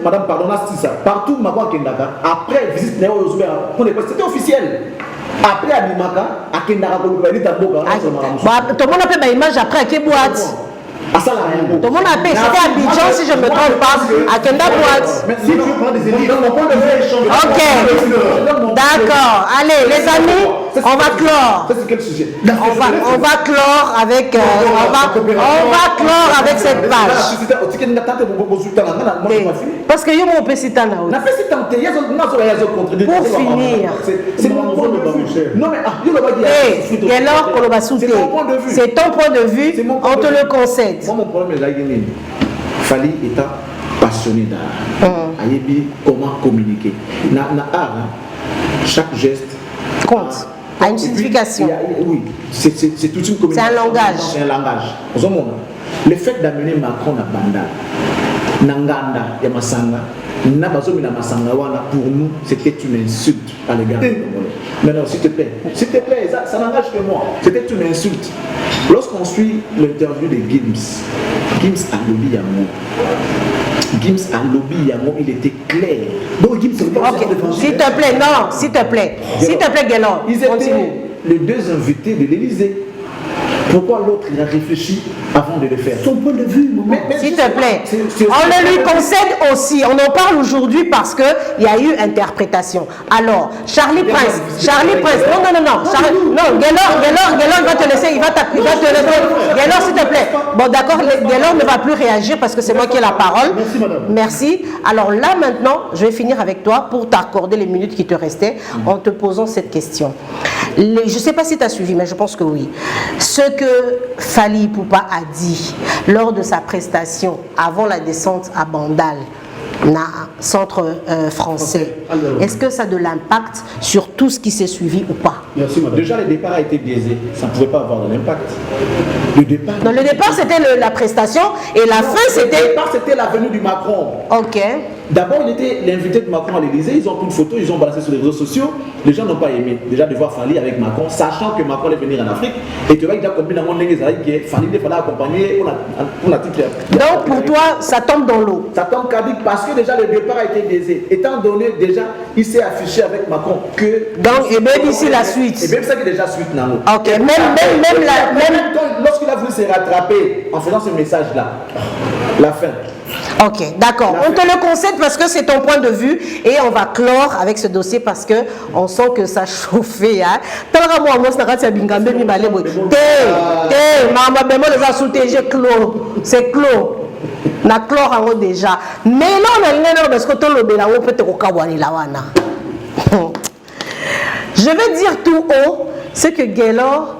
madame, pardonnez ça. Partout, Macron Kendaka, après visite Néo c'était officiel. Après Abimaka, à Kendaka, tout le monde a fait une image après à quelle boîte? Tout le monde a fait, c'était à Abidjan si je ne me trompe pas, à Kenda boîte. Si tu prends des élites, ok, d'accord. Allez, les amis, on va clore. C'est quel sujet? On va clore avec cette page. Parce que yo peut citer là. Pour finir, c'est mon point de vue. Non mais c'est ton point de vue, on te le concède. Moi mon problème est là, Fali est passionné d'art. Ayebi comment communiquer. Na art, chaque geste compte. A une signification. Oui, c'est toute une communication. C'est un langage. C'est un langage. Le fait d'amener Macron à Bandal, Nanganda, Yamasanga, pour nous, c'était une insulte à l'égard des Congolais. Maintenant, s'il te plaît, ça n'engage que moi. C'était une insulte. Lorsqu'on suit l'interview de Gims a lobby Yango. Gims a lobby Yango, il était clair. Donc Gims, s'il te plaît, non, s'il te plaît, Guélon, ils étaient les deux invités de l'Élysée. Pourquoi l'autre il a réfléchi avant de le faire? Son point de vue, s'il te plaît, on le lui concède aussi. On en parle aujourd'hui parce qu'il y a eu interprétation. Alors, Charlie Prince, non, Guélon va te laisser, il va te laisser. Guélon, s'il te plaît. Bon, d'accord, Guélon ne va plus réagir parce que c'est moi qui ai la parole. Merci, madame. Merci. Alors là, maintenant, je vais finir avec toi pour t'accorder les minutes qui te restaient en te posant cette question. Je ne sais pas si tu as suivi, mais je pense que oui. Ce que Fally Ipupa a dit lors de sa prestation avant la descente à Bandal, centre français, est-ce que ça a de l'impact sur tout ce qui s'est suivi ou pas? Merci, madame. Déjà, le départ a été biaisé. Ça ne pouvait pas avoir de l'impact. Le départ, c'était la prestation et la fin, c'était... Le départ, c'était la venue du Macron. Ok. D'abord, il était l'invité de Macron à l'Élysée. Ils ont pris une photo, ils ont balancé sur les réseaux sociaux. Les gens n'ont pas aimé déjà de voir Fally avec Macron, sachant que Macron allait venir en Afrique. Et tu vois, il a compris dans mon nez que Fally il fallait accompagner. On a titre. Donc, pour toi, ça tombe dans l'eau. Ça tombe caduc parce que déjà le départ a été biaisé. Étant donné déjà, il s'est affiché avec Macron que. Donc, et même ici la suite. Et même ça qui est déjà suite dans l'eau. Ok, même lorsqu'il a voulu se rattraper en faisant ce message-là, la fin. Ok, d'accord. On te le concède parce que c'est ton point de vue et on va clore avec ce dossier parce que on sent que ça chauffait. C'est clos. Na clore en haut déjà. Mais là on a une parce que tout le béla on peut te kokawani la wana. Je vais dire tout haut ce que Guélor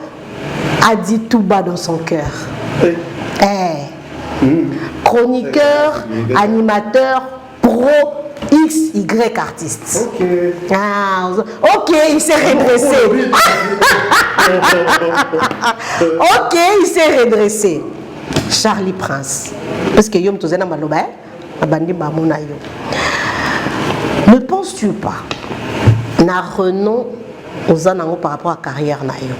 a dit tout bas dans son cœur. Chroniqueur, animateur, pro, XY artiste. Ok. Ok, il s'est redressé. Ok, il s'est redressé. Charlie Prince. Parce que Yom Tozena Maloba, Abandi Bamonayo. Ne penses-tu pas, na renom aux anango par rapport à la carrière nayo?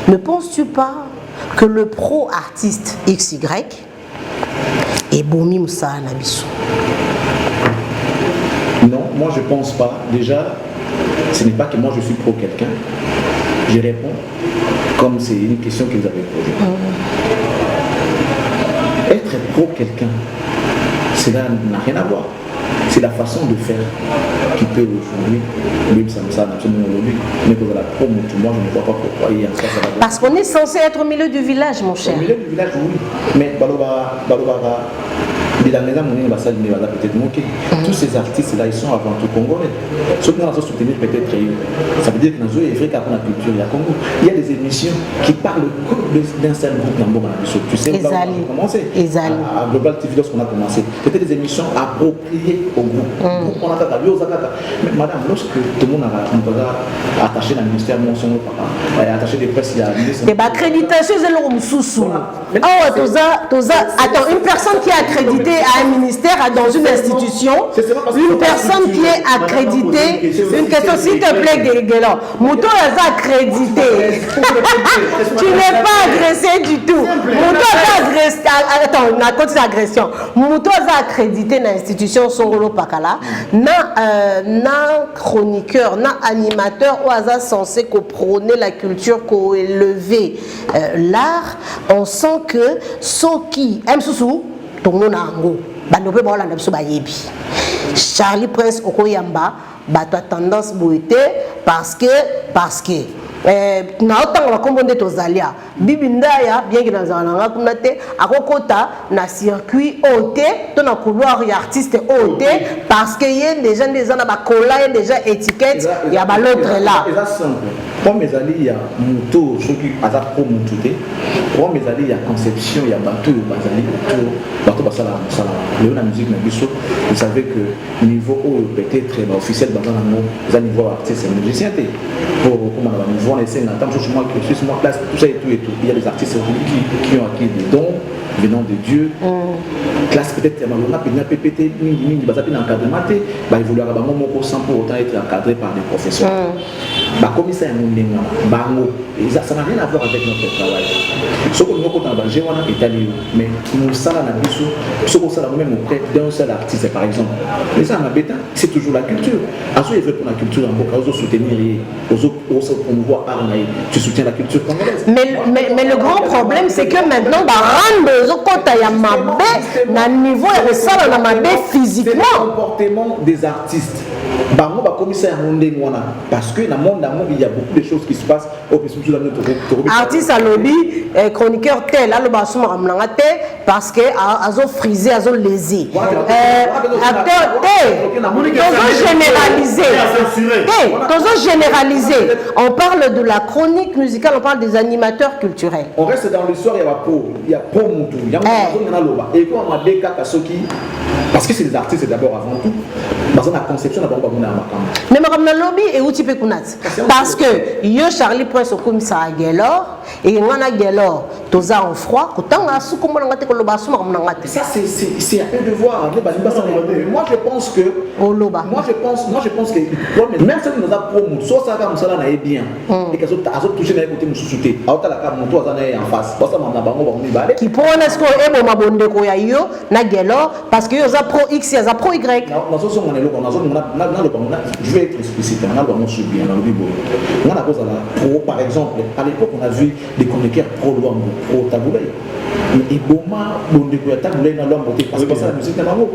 Ne penses-tu pas que le pro artiste XY est Bomi Moussa Nabiso? Non, moi je pense pas. Déjà, ce n'est pas que moi je suis pro quelqu'un. Je réponds comme c'est une question que vous avez posée. Être pro quelqu'un, cela n'a rien à voir. C'est la façon de faire qui peut aujourd'hui, lui, ça me semble absolument aujourd'hui, mais que la pro, moi je ne vois pas pourquoi il y a ça. Parce qu'on est censé être au milieu du village, mon cher. Au milieu du village, oui. Mais peut-être moqué. Tous ces artistes-là, ils sont avant tout congolais. Ceux qui ont soutenir peut-être, ça veut dire que dans la culture, il y a Congo. Il y a des émissions qui parlent d'un seul groupe dans le Tu sais, on a commencé. À Global TV, lorsqu'on a commencé, c'était des émissions appropriées au groupe. On a mais madame, lorsque tout le monde a attaché dans le ministère, attaché des presses, il y a des accréditations, c'est l'homme sous-sous. Attends, une personne qui est accréditée à un ministère, dans une institution, une personne qui est accréditée, une question, s'il te plaît, Guélon, Mouton est accrédité. Tu n'es pas agressé du tout. Mouton est agressé. Attends, on a continué l'agression. Mouton est accrédité dans l'institution Songolo Pakala, na chroniqueur, na animateur, ou hasard censé prôner la culture, élever l'art. On sent que ceux qui aiment sous Charlie Prince Okoyamba bato a tendance boité parce que na autant la combonde tozalia bibindaya bien que dans un kunate akokota na circuit OT to na couloir artiste OT parce que y a déjà des gens ba cola et déjà étiquette il y a l'autre là. Pour mes alliés, il y a Mouto, ceux qui ont pro Moutouté. Pour mes alliés, il y a Conception, il y a Bateau, Bateau Basala, la musique, vous savez que niveau peut-être officiel, dans un niveau artiste, c'est musicien. Pour comment on va niveau, on essaie d'entendre, moi, tout ça et tout. Il y a des artistes qui ont acquis des dons. venant de Dieu. Classe peut-être on a PPT, encadrement, évoluer à mon sans pour autant être encadré par des professeurs. Comme ça, ça n'a rien à voir avec notre travail. Ce que nous avons mais nous sommes même auprès d'un seul artiste, par exemple. Mais ça, c'est toujours la culture. Azo est fait pour la culture en Boka, Azo soutenir, Azo promouvoir art, tu soutiens la culture congolaise. Mais le grand problème, c'est que maintenant, niveau physiquement. C'est le comportement des artistes. Parce que dans le monde, il y a beaucoup de choses qui se passent. Artiste à lobby, chroniqueur tel, parce que azo frisé, azo lésé. Acteur tel, généralisé. On parle de la chronique musicale, on parle des animateurs culturels. On reste dans l'histoire, il y a pro Moutou, il y a et puis on a des cas parce que c'est des artistes d'abord avant tout. Dans la conception d'abord on a mais madame lobby et où tu peux connaître parce que yo Charlie Prince comme ça à Gelor et on a Gelor toza en froid autant à sous comme on a été loba sous madame ngate ça c'est un peu de voir moi je pense que moi je pense que même si nous a promo soit ça comme ça là est bien et que ça a touché les côtés mususuté à la carte mon toi en face ça madame bango ba mi balé qui pour est-ce que e bo mabonde ko ya yo na Gelor parce que yo za pro X ya za pro Y je vais être explicite, on a vraiment subi, on a vu on a cause à la pro, par exemple, à l'époque on a vu des chroniqueurs pro Luambo, pro Taboulay. Et Boma, bon de quoi Taboulay dans Luambo, parce que c'est la musique de Luambo.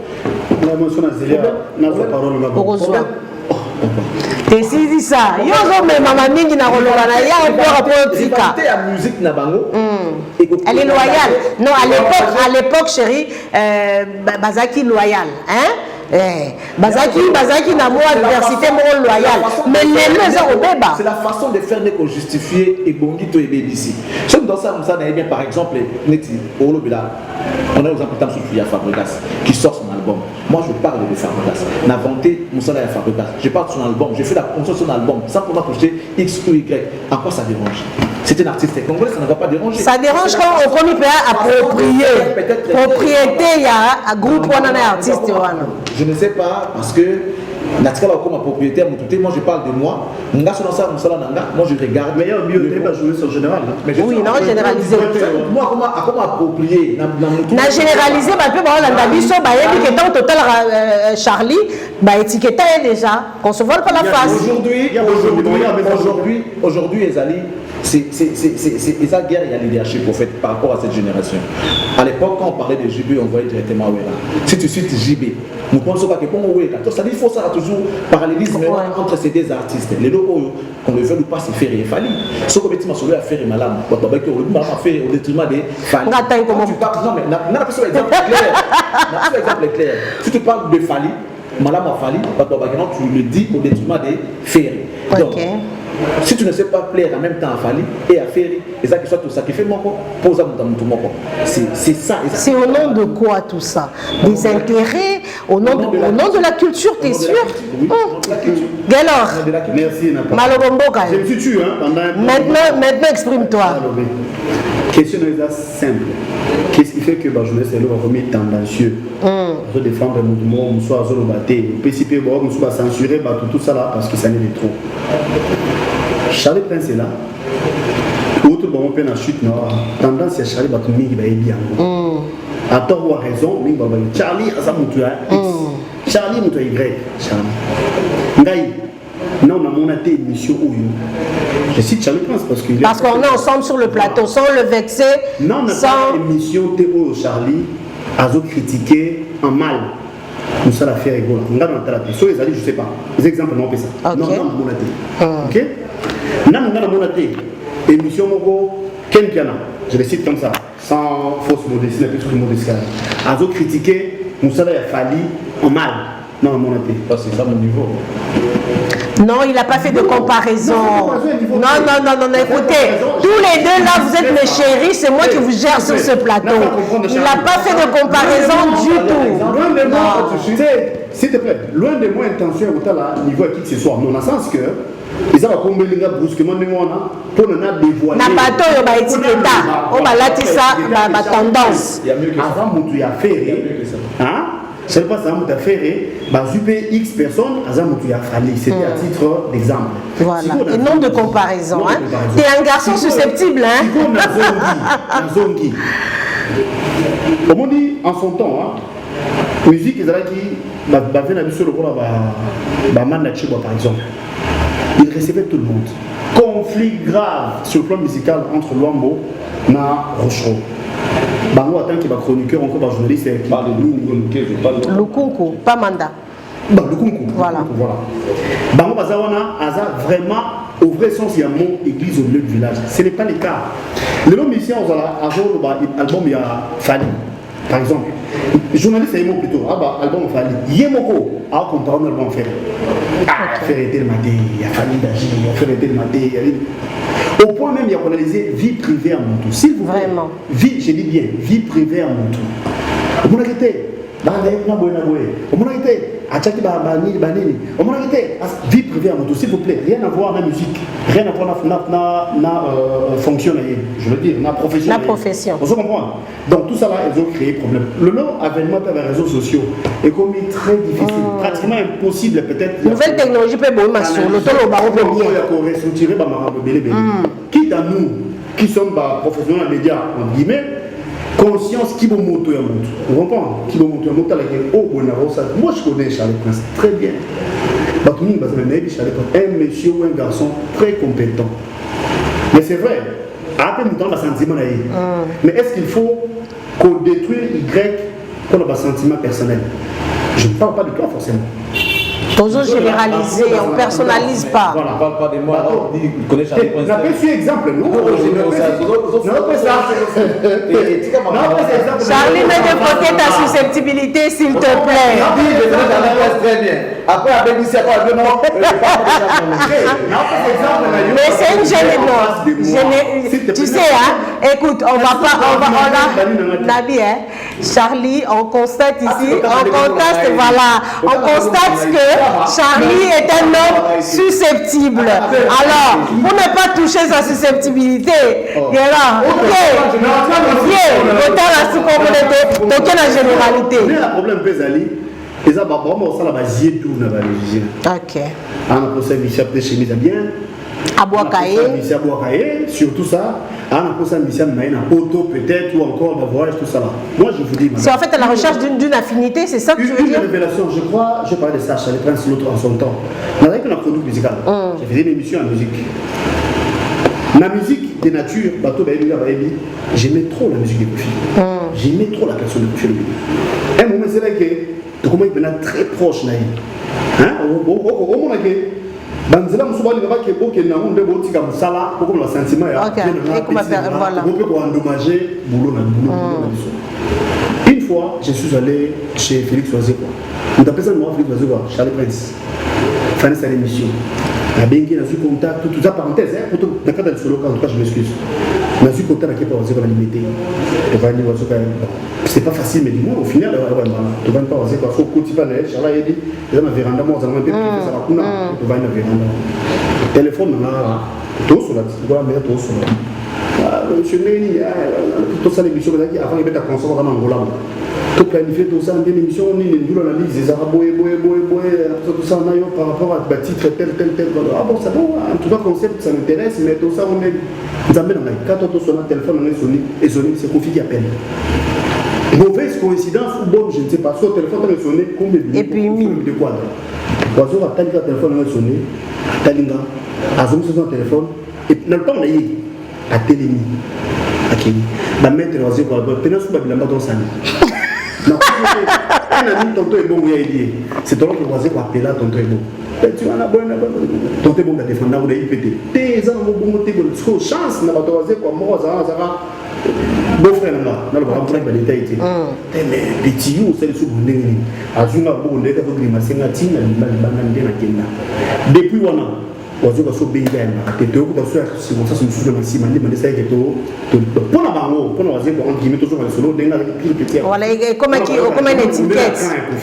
La motion à Zélia, n'a pas parole là-bas. T'es si dit ça, yo zo me mama mingi na rolora na ya encore politique. La musique na bango. Elle est loyale. Non, à l'époque chérie, Bazaki loyal, hein? Bazaki n'a pas adversité loyale. Mais c'est la façon de faire qu'on justifier et bongito et bédissi. Si dans ça, bien par exemple, on a aux importants sur Fabrikas qui sort son album. Moi je parle de Fabrikas. N'inventer Moussala et Fabrikas. Je parle de son album. J'ai fait la promotion de son album sans pouvoir toucher X ou Y. En quoi ça dérange? C'est un artiste congolais, ça ne va pas déranger. Ça dérange quand on peut approprier. Propriété, il y a un groupe ou un artiste. Je ne sais pas parce que comme propriétaire, moi je parle de moi. Moi je regarde. Mais il y a un mieux débat jouer sur général. Oui, non, généralisé. Moi, comment approprier? Na généralisé, bah peut voir l'andabiso, bah il y a des total Charlie, bah étiqueté déjà, qu'on se voit pas la face. Aujourd'hui, Ezali. C'est sa guerre, il y a leadership au fait par rapport à cette génération. À l'époque, quand on parlait de JB, on voyait directement Wera. Si tu cites JB, nous pensons pas que pour Wera, ça dit qu'il faut ça toujours parallélisme entre ces deux artistes. Les deux, qu'on le veut ou pas, c'est faire et Fali. Ce que tu m'as sauvé à faire et malade, on va faire au détriment des Fali. Non, mais on a un exemple clair. Si tu parles de Fali, Malam a Fali, tu le dis au détriment des Ferry. Donc, si tu ne sais pas plaire en même temps à Fali et à Ferry, et ça qui soit tout ça qui fait mon corps, pose à mon c'est ça. C'est au nom de quoi tout ça? Des intérêts, au nom de la culture, t'es sûr? Galor, merci. Malogomboka. Je me suis tué maintenant exprime-toi. Question simple. Qu'est-ce qui fait que la jeunesse est remis tendancieux de défendre le mouvement, soit à Zolobaté, PCP, soit censurer tout ça là parce que ça n'est pas trop. Charlie Prince est là. Autre bon peu na chute tendance à Charlie Batumiki va bien. À tort ou à raison, Charlie a sa mouture Charlie mouture Y. Charlie. Non, on a monté une émission où je cite Charlie Prince parce qu'on est ensemble sur le plateau, sans le vexer. Non, on a pas une émission où Charlie a critiqué en mal. Nous ça la faire rigolo. On a dans la télé. Sur les alliés, je sais pas. Les exemples n'ont pas ça. Okay. Non, on a monté. Ok. Non, on a monté. Émission Mogo, Ken Piana. Je les cite comme ça, sans fausse modestie, tout le monde a critiqué. Nous ça a fallu en mal. Non, on a monté. C'est ça mon niveau. Non, il n'a pas fait de comparaison. Non, écoutez, tous les deux là, vous êtes mes chéris, c'est moi qui vous gère sur ce plateau. Il n'a pas fait de comparaison du tout. s'il te plaît, loin de moi intention au niveau à qui que ce soit, mais dans le sens que ils ont combien brusquement de moi pour nous dévoiler. Na bateau yo ba étiquette, on va latissa ba tendance. Avant mutu ya faire, hein? C'est pas ça mutu ya faire, ba zuper X personnes, avant mutu ya fallait. C'était à titre d'exemple. Voilà. Et non de comparaison, hein? T'es un garçon susceptible, hein? Zongi. Comme on dit en son temps, hein? Musique ils allaient qui va venir à sur le rôle ba Manachiba par exemple. Il recevait tout le monde. Conflit grave sur le plan musical entre Luambo et Rochereau. Bango attend qu'il va chroniqueur encore par journaliste. Lukunku, pas Manda. Lukunku. Voilà. Bango Bazawana a vraiment au vrai sens il y a mon église au milieu du village. Ce n'est pas le cas. Le nom musicien on a album il y a Fali par exemple. Journaliste est plutôt album Fali. Yemoko a comparé un album fait. Faire aider le maté, il y a Fali d'agir, il y a faire aider le maté. Au point même il y a analysé vie privée à mon tour. S'il vous plaît. Vraiment. Vie, je dis bien, vie privée à mon tour. Vous m'avez vie privée à mon tour, s'il vous plaît, rien à voir dans la musique, rien à voir dans la fonction, je veux dire, dans la profession. La profession. Vous comprenez? Donc tout ça là, ils ont créé problème. Le long avènement des réseaux sociaux est comme très difficile, pratiquement impossible peut-être. Nouvelle technologie peut bon sur le ton au barreau peut bien. Il faut retirer quitte à nous qui sommes professionnels médias en guillemets. Conscience qui va monter à monter. Vous comprenez? Qui va monter à monter avec moi je connais Charles Prince très bien. Un monsieur ou un garçon très compétent. Mais c'est vrai, après nous avons un sentiment. Mais est-ce qu'il faut qu'on détruise Y qu'on a un sentiment personnel? Je ne parle pas de toi forcément. On généralise, on ne personnalise pas. Voilà. On ne parle pas de moi, on dit qu'on connaît Charles Prince. On a pas exemple, non? Charlie, mets de côté ta susceptibilité, s'il te plaît. Très bien. Après, avec ici, après, non. Mais c'est une jeune. Tu sais, hein? Écoute, on va pas. Nabi, hein? Charlie, on constate ici, on constate que Charlie est un homme susceptible. Alors, pour ne pas toucher sa susceptibilité, il est là. Aucune généralité. Le problème Pézali, c'est ça, ça la basier tout na validé. OK. On a posé Michel de chemise bien. Aboakaye. Surtout ça. On a posé Michel Maïna auto peut-être ou encore de voyage tout ça là. Moi je vous dis. C'est en fait la recherche d'une affinité, c'est ça que tu veux dire? Une révélation, je crois, je parlais de ça, Charles Prince l'autre en son temps. On avait une produit musicale. J'ai fait une émission en musique. La musique de nature, j'aimais trop la musique de Kofi. J'aimais trop la personne de Kofi. Un moment, c'est là que comment il est très proche. Hein? Au moment que Banzela Moussouba, il va que beaucoup de gens ont dit que ça là, beaucoup de sentiments. Voilà. Beaucoup endommagé boulot. Une fois, je suis allé chez Félix Oazekwa. On appelle ça Félix Oazekwa, Charles Prince. Fin sa l'émission. La bengi n'a eu contact, tout ça parenthèse, hein, pour dans le cadre de ce local, en tout cas je m'excuse. N'a eu contact avec Oazekwa la limité. C'est pas facile, mais dis-moi, au final, tu vas pas Oazekwa, il faut continuer à aller, Charles a dit, il y a un véranda, moi, on a un peu privé, ça va couler, tu vas à une véranda. Téléphone, on a tout sur la, tu dois mettre tout sur la. Monsieur Néni, tout ça, l'émission, avant de mettre la console en Angola. Tout planifier tout ça, une émission, on est une analyse, les arabes, tout ça, on a par rapport à titre tel. Ah bon, c'est bon, en tout cas, concept, ça m'intéresse, mais tout ça, on est. Nous avons quand on sonne un téléphone, on est sonné, et sonné, c'est Kofi qui appelle. Mauvaise coïncidence, ou bon, je ne sais pas, sur le téléphone, on est sonné, combien de et puis, de quoi Oiseau a Talinga, téléphone, on est sonné, Talinga, a zoomé sur son téléphone, et dans le temps, on a eu à Télémi, à Kény, la maître oiseau, pendant ce moment, il a pas dans un ami tonton est bon, c'est ton que voisin va appeler là, tonton est bon. Tu vas la bonne, tonton est bon, tu défends, on a IPT. Tes ans, bon, tu as chance, n'a pas voisin, quoi, moi, ça va. Beau frère, là, dans le grand plan, il a été. Mais petit, c'est le souvenir. Azuma, bon, les gars, ils m'ont dit, depuis, on ozo ba so beibem te to ko so si on ça se sous le maximum mais ça que to pour la bango pour nous dire on dit toujours sur le denga petit voilà comme une étiquette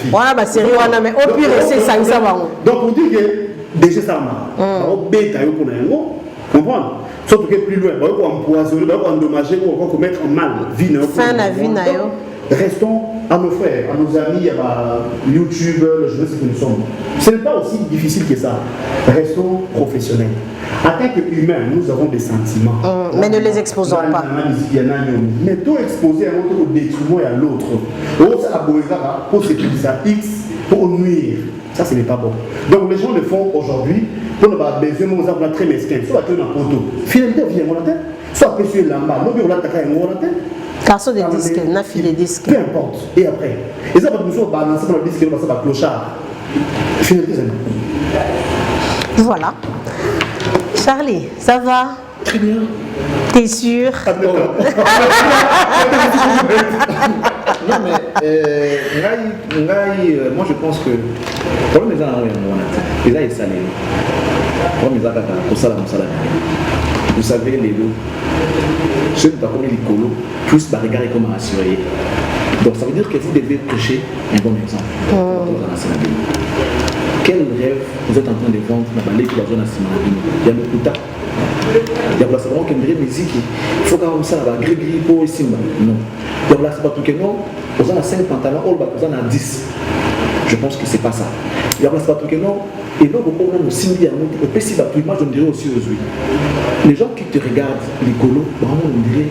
voilà ba série wana mais au pire c'est ça bango donc on dit que déjà ça ma au beta yo pour nango comprendre surtout que plus loin ba ko empoisonner ba ko endommager ou encore commettre mal vie na fin na vie na yo. Restons à nos frères, à nos amis, à YouTube, le jeu, c'est que nous sommes. Ce n'est pas aussi difficile que ça. Restons professionnels. En tant qu'humains, nous avons des sentiments. Mais ne les exposons pas. Mais tout exposer à l'autre au détriment et à l'autre. Pour ce qui ça X, pour nuire. Ça, ce n'est pas bon. Donc les gens le font aujourd'hui pour ne pas baiser, mais on a très mesquin. Soit à un poteau. Finalement, vient mon tête. Soit à sur l'amba. Nous, on a attaqué un tête. Carceau des disques, nafi des disques. Peu importe. Et après. Et ça, nous sommes balancés dans le disque, on va clochard. Voilà. Charlie, ça va? Très bien. T'es sûr? Non, mais moi je pense que le problème est là, il salé. Le problème est là, vous savez, les loups, ceux qui ont commis les colos, plus regarder comment assurer. Donc ça veut dire que vous devez prêcher un bon exemple. Quel rêve vous êtes en train de vendre dans l'équipe de la zone nationale? Il y a beaucoup de temps. Il y a vraiment qu'une vraie musique. Il faut qu'on ça va gris pour ici. Non. Il y a c'est pas tout que non. Vous avez 5 pantalons, vous en avez 10. Je pense que c'est pas ça. Il y a c'est pas tout que non. Et donc au problème aussi il y a un peu si moi je me dirais aussi aux yeux. Les gens qui te regardent les colos, vraiment on dirait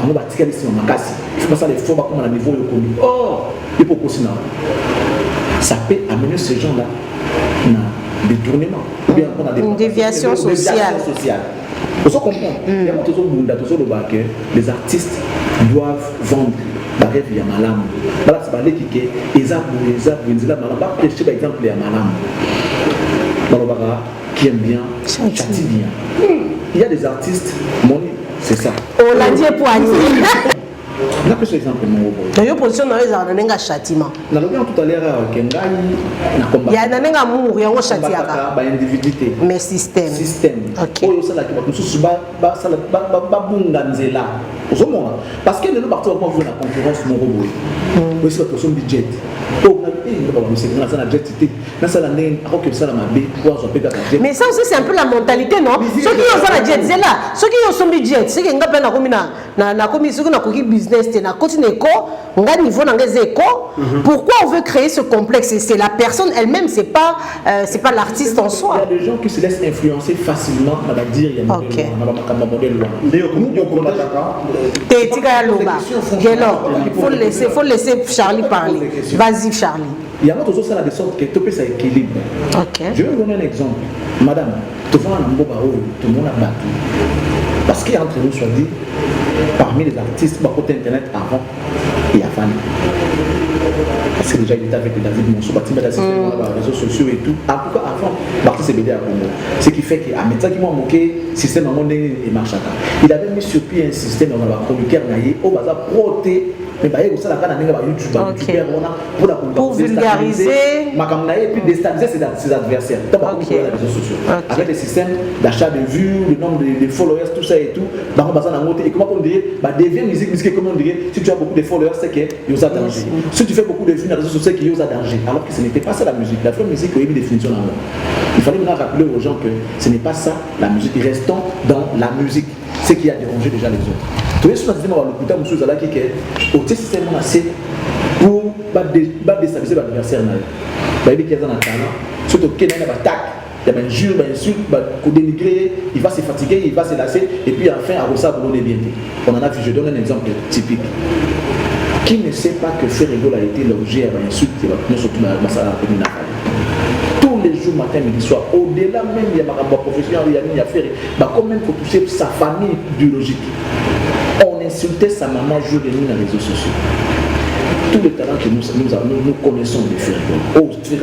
on va tirer ici en casse. Il faut pas ça les faux comme à la niveau le connu. Oh, il faut aussi non. Ça peut amener ces gens là à un détournement. Une déviation sociale. Vous comprenez? Il y a toujours les artistes doivent vendre la rêve ya malam. Voilà c'est pas les qui ils malam prêcher par exemple ya malam. Qui aime bien, châtie bien. Il y a des artistes, c'est ça. On l'a dit poignet. On a pris ce exemple mon dans une position dans les arts n'enga châtiment. Na lobi tout à l'heure kengai na combat. Ya n'enga mou yango châtiaka. Ba individualité. Mais système. OK. Oyo sala ki ba kususu ba sala ba bunga nzela. Ozomona parce que le parti va jouer la concurrence mon robot. Oui, c'est la son budget. Mais ça aussi c'est un peu la mentalité, non? Ceux qui ont ça la jet, c'est là. Ceux qui ont son budget, c'est qu'ils n'ont pas na commission na business, na continue éco, on a niveau dans les échos. Pourquoi on veut créer ce complexe? C'est la personne elle-même, c'est pas l'artiste en soi. Il y a des gens qui se laissent influencer facilement, on va dire il y a faut laisser Charlie parler. Vas-y Charlie. Il y a autre chose de sorte que tout ça équilibre. Je vais vous donner un exemple. Madame, tout le monde a battu. Parce qu'il y a entre nous, soit dit, parmi les artistes, côté internet avant et avant. Parce que déjà il était avec les David Monceau, les réseaux sociaux et tout. En tout cas, avant, Barty s'est BD à Congo. Ce qui fait qu'à médecin qui m'a moqué, système à mon et marche. Il avait mis sur pied un système dans la chroniqueur au bazar proté. Mais ça pour vulgariser et puis déstabiliser ses adversaires avec les systèmes d'achat de vues, le nombre de followers, tout ça et tout. Et comment on dirait devient musique, comment on dirait, si tu as beaucoup de followers, c'est qu'il y a danger. Si tu fais beaucoup de vues dans les réseaux sociaux, c'est qu'il y a danger. Alors que ce n'était pas ça la musique. La vraie musique, il y a une définition là. Il fallait maintenant rappeler aux gens que ce n'est pas ça la musique. Restons dans la musique, ce qui a dérangé déjà les autres. Tout ce que nous avons dit, c'est au système assez pour déstabiliser l'adversaire. Il y a un talent, surtout qu'il y a une attaque, il y a une injure, une insulte, il dénigrer, il va se fatiguer, il va se lasser, et puis enfin, à ça, vous donnez bien. On en a vu, je donne un exemple typique. Qui ne sait pas que Ferrego a été l'objet d'une insulte qui va tenir surtout dans la salle communale? Tous les jours, matin, midi, soir, au-delà même, il y a ma professionnel, il y a Ferré, quand même pour toucher sa famille biologique. On insultait sa maman jour et nuit dans les réseaux sociaux. Tous les talents que nous connaissons de Ferrego. Oh, s'il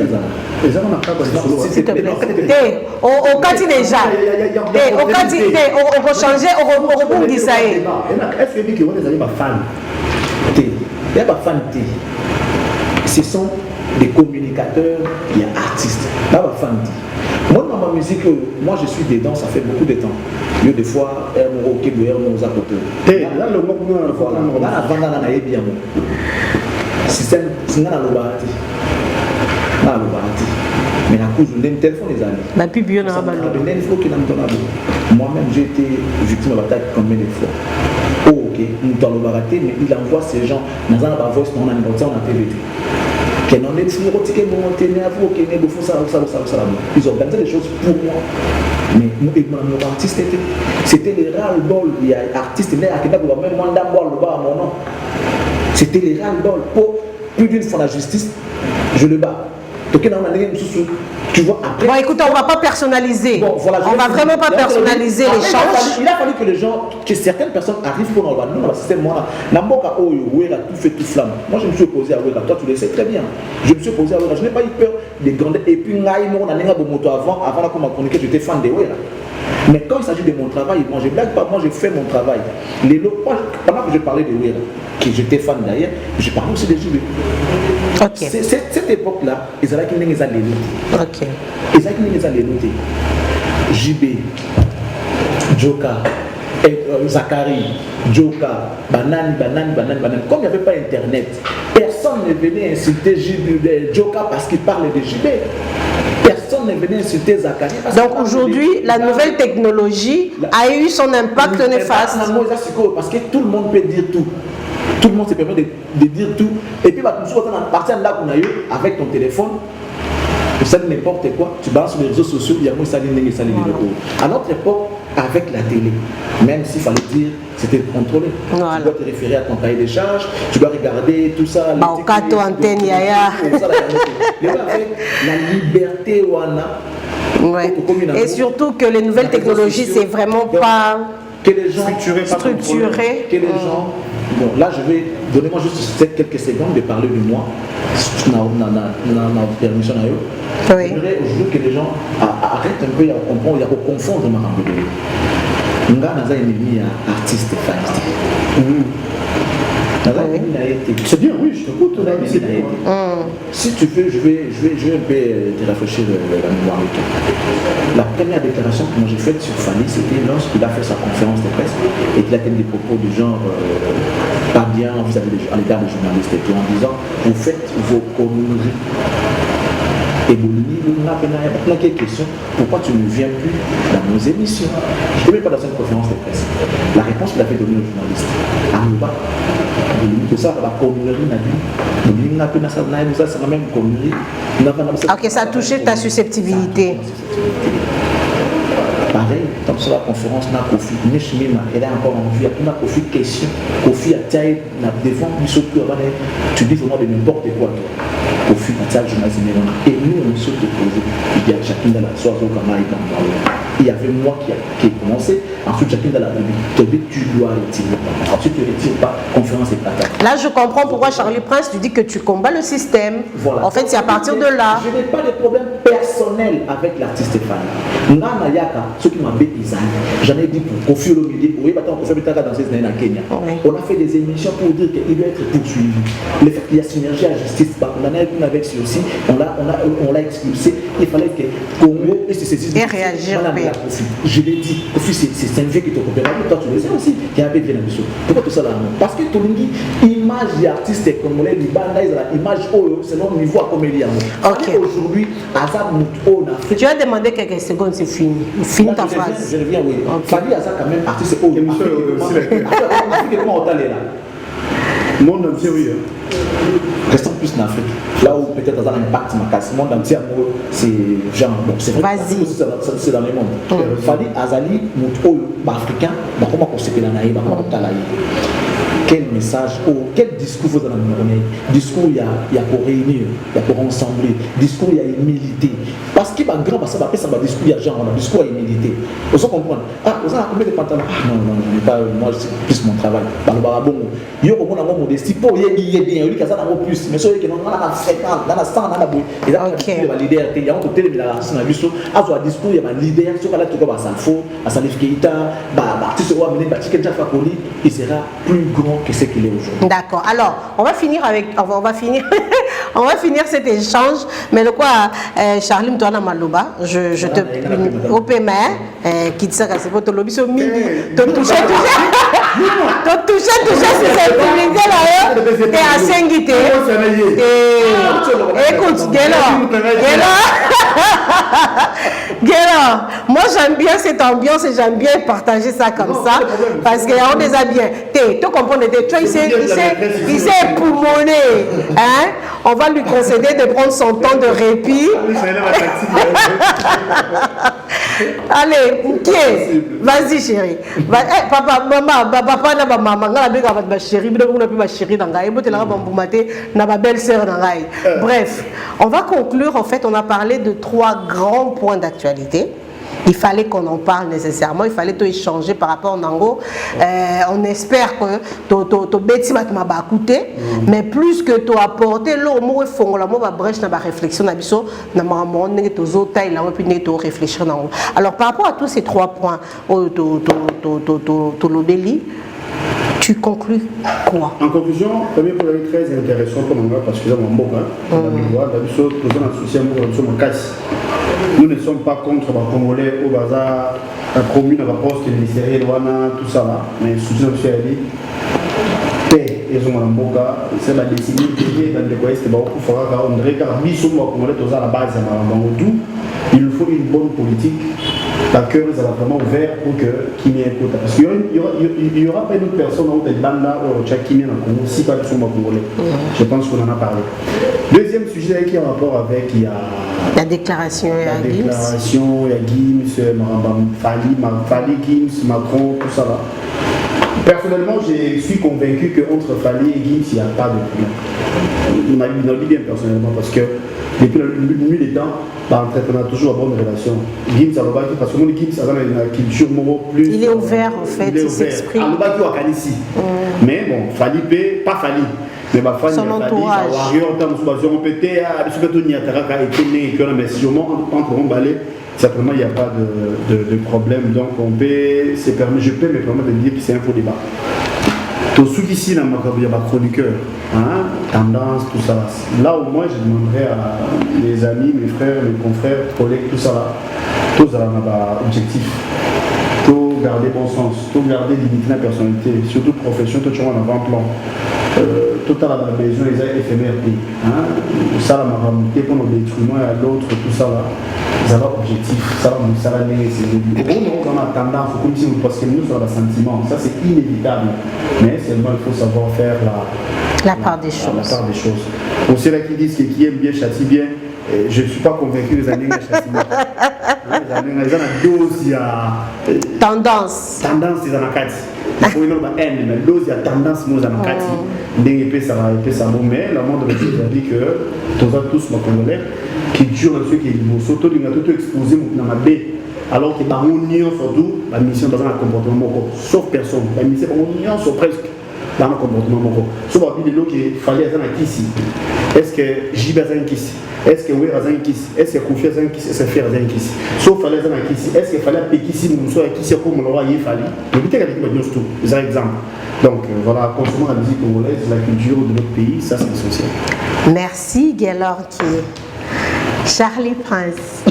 te plaît. Au quartier déjà. Au quartier, on va changer, on va rebondir ça. Est-ce que vous avez des fans? Il n'y a pas de fan. ce sont des communicateurs, il y a artistes. Là, ma femme dit. Moi, dans ma musique, moi je suis dedans, ça fait beaucoup de temps. Yo, des fois, elle m'a ok, elle m'a côté. Là, le mot, on a la vente dans la bien. C'est un lobarati. Mais la cause d'un téléphone les amis. Ma pub, il y en a moi-même, j'ai été victime de l'attaque combien de fois. Oh, ok, nous t'en baraté, mais il envoie ces gens dans un voice, on a une bonne en TVT. Ils organisaient les choses pour moi. Mais nous, mon artiste, c'était les ras-le-bol. Il y a un artiste qui a même mandat à mon nom. C'était les ras-le-bol. Pour plus d'une fois la justice, je le bats. Tu vois, après. Bon, écoute, on ne va pas personnaliser. Bon, voilà, on ne va vraiment pas personnaliser l'échange. Il a fallu que les gens, que certaines personnes arrivent pour nous. Nous, dans le système, moi, tout fait tout flamme. Moi, je me suis opposé à Wera. Toi, tu le sais très bien. Je me suis opposé à Wera. Je n'ai pas eu peur des grandes. Et puis, on a avant qu'on m'a chroniqué, j'étais fan de Wera. Mais quand il s'agit de mon travail, moi je blague pas, moi je fais mon travail. Pendant que je parlais de Wera, que j'étais fan d'ailleurs, je parlais aussi de JB. Okay. Cette époque-là, ils allaient qu'ils les allaient noter. Ok. Ils allaient qu'ils les allaient noter. JB, Joka, Zachary, Joka, Banane. Comme il n'y avait pas internet, personne ne venait insulter Joka parce qu'il parlait de JB. Personne ne venait insulter Zachary. Donc aujourd'hui, la nouvelle technologie a eu son impact néfaste. Parce que tout le monde peut dire tout. Tout le monde se permet de dire tout. Et puis, tu vas partir là avec ton téléphone. Tu sais n'importe quoi, tu balances sur les réseaux sociaux, il y a moi ça. À notre époque, avec la télé, même s'il fallait dire, c'était contrôlé. Voilà. Tu dois te référer à ton cahier de charges, tu dois regarder tout ça. Baokato, antenne, yaya. Avec la liberté, Wana. Ouais. Et surtout que les nouvelles technologies, c'est vraiment pas que les gens structuré. Que les gens. Bon, là, je vais donner-moi juste quelques secondes de parler de moi. Permission à eux. Oui. J'aimerais aujourd'hui que les gens arrêtent un peu, il y a confondre ma rampe de l'eau. Nous avons un ennemi artiste et c'est bien, oui, je t'écoute. Si tu veux, je vais un peu te rafraîchir la mémoire avec toi. La première déclaration que moi j'ai faite sur Fanny, c'était lorsqu'il a fait sa conférence de presse et qu'il a tenu des propos du genre pas bien à l'égard des journalistes et tout, en disant vous faites vos conneries. Et Boulini, on a plein de questions. Pourquoi tu ne viens plus dans nos émissions? Je ne vais pas dans une conférence de presse. La réponse qu'il avait donnée aux journalistes. Arouba, tout ça, la connerie n'a dit. Boulini n'a plus dans ça, c'est la même connerie. Ok, ça a touché ta susceptibilité. Pareil, comme sur la conférence, Kofi, elle a encore en vue, il y a Kofi question. Kofi a taillé devant, tu dis vraiment de n'importe quoi. Kofi a taillé journaliste, et nous on se posé. Il y a chacun dans la soirée au Kamari. Il y avait moi qui ai commencé, ensuite chacun dans la Tobi, tu dois retirer. Ensuite tu ne retires pas, conférence et plata. Là je comprends pourquoi Charlie Prince, tu dis que tu combats le système. Voilà. En fait c'est à partir de là. Je n'ai pas de problème personnel avec l'artiste Stéphane. Ceux qui m'ont bêtisé, j'en ai dit pour Kofi Olomide, oui, maintenant Kofi Olomide dans ces années à Kenya. On a fait des émissions pour dire qu'il doit être poursuivi. Le fait qu'il y a synergie à la justice, on en a une avec lui aussi, on l'a expulsé. Il fallait que Congo et ses saisisses. Et réagir. Je l'ai dit, Kofi, c'est un vieux qui te coopère. Toi, tu le sais aussi, qui a un peu bien la mission. Pourquoi tout ça là? Parce que Tolungi, image d'artiste congolais, du Banda, image selon le niveau à comédien. Aujourd'hui, Azab Mouto, on a fait. Tu as demandé quelques secondes, c'est fini. Finis ta phrase. Je reviens, oui. Fadi Azab, quand même, artiste haut. Comment on est là? Monde entier, oui. Restons plus en Afrique. Là où peut-être ça a un impact, le monde entier, c'est genre. Bon, c'est vrai. C'est dans le monde. Fadi Azali, Mouto, africain, comment on s'est fait dans la comment on a quel message, quel discours vous avez donné? Discours, il y a pour réunir, il y a pour rassembler. Discours, il y a humilité. Parce qu'il y a un grand passage, après ça va discours, il y a genre, discours, il y a humilité. Vous allez comprendre. Ah, vous avez combien de pantalons? Ah non, je n'ai pas, moi, c'est plus mon travail. Par le barabongo. Il y a un moment modestie, pour y est bien, il y a un plus. Mais ceux qui n'ont pas la fréquence, dans la sang, dans la bouille. Et là, il y a un leader, il y a un côté de la racisme, il y a un discours, il y a un leader, ce qu'on a tout comme à Sanfo, à Salif Keita, artiste ou amené, Batiké Djafakoli, il sera plus grand que ce qu'il est aujourd'hui. D'accord. Alors, on va finir On va finir cet échange. Mais le quoi, Charlie Mtoana Malouba, je te au PMA, qui dit ça, c'est pour te lobby sur mini. Te toucher, si c'est public là, t'es à Saint-Guité. Écoute, Guélo, moi j'aime bien cette ambiance et j'aime bien partager ça comme ça parce qu'on les a bien. Tu comprends, il s'est époumoné. Hein? On va lui concéder de prendre son temps de répit. Allez, vas-y chérie. Papa, maman, papa, maman, chérie, bref, on va conclure. En fait, on a parlé de 3 grands points d'actualité. Il fallait qu'on en parle nécessairement, il fallait tout échanger par rapport au Nango. On espère que tu bêtis m'a écouté, mais plus que tu apporter l'eau, moi fond la moi brèche na ba réflexion na biso na maman ne to zo taille là puis ne to réfléchir Nango. Alors par rapport à tous ces 3 points to l'obéli, tu conclus quoi? En conclusion, premier point très intéressant pour nous parce que nous ne sommes pas contre les Congolais au bazar, la commune, la poste, le ministère, tout ça là, mais soutien social, paix, et c'est la décennie dans le pays, c'est beaucoup fort, on dirait que la base, il nous faut une bonne politique. La cœur est vraiment ouvert pour qu'il y ait un quota. Parce qu'il n'y aura pas une autre personne dans le Banda ou au Congo si pas de son congolais. Je pense qu'on en a parlé. Deuxième sujet qui a un rapport avec la déclaration, il y a Gims, Fali, Gims, Macron, tout ça là. Personnellement, je suis convaincu qu'entre Fali et Gims, il n'y a pas de problème. On a dit bien personnellement parce que depuis le milieu des temps, on a toujours une bonne relation. Gims, parce que Gims a une culture plus. Il est ouvert en fait, il s'exprime. Mais bon, Fali, pas Fali. Mais son entourage. Certainement, il n'y a pas de problème. Donc, je peux me permettre de dire que c'est un faux débat. Tout ce qui ici, il y a ma chroniqueur, tendance, tout ça. Là, au moins, je demanderais à mes amis, mes frères, mes confrères, collègues, tout ça là, tous à objectif. Tout garder bon sens, tout garder dignité de la personnalité, surtout profession, tout le monde en avant-plan. Tout à la besoin des éphémères. Ça, la moralité pour nos détruiments et à l'autre, tout ça là. Ça va objectif, ça va nécessaire. On a tendance, comme si parce que nous sommes dans le sentiment, ça c'est inévitable. Mais seulement il faut savoir faire la part des choses. Pour ceux-là qui disent que qui aime bien châtie bien, je ne suis pas convaincu des années châtie bien. Les gens ont dose, il y a tendance, c'est dans la carte. Il faut une autre haine, mais dose, il y a tendance, nous dans la carte. Ça va, mais la monde a dit que tous nos Congolais qui durent ceux qui sont tout exposés dans ma baie. Alors que par union surtout, la mission dans un comportement sauf personne. La mission par union sur presque dans un comportement sauf à l'eau qui fallait être ici. Est-ce que Jibé a un kiss? Est-ce que Wéra a un kiss? Est-ce que Koufi a un kiss? Est-ce que Fer a un kiss? Sauf fallait être un kiss. Est-ce qu'il fallait Pékissi, Moussoua, qui c'est comme le roi Yéfali? Le but est que tout. C'est un exemple. Donc voilà, consommer la musique congolaise, la culture de notre pays, ça c'est essentiel. Merci Gaylor qui Charlie Prince.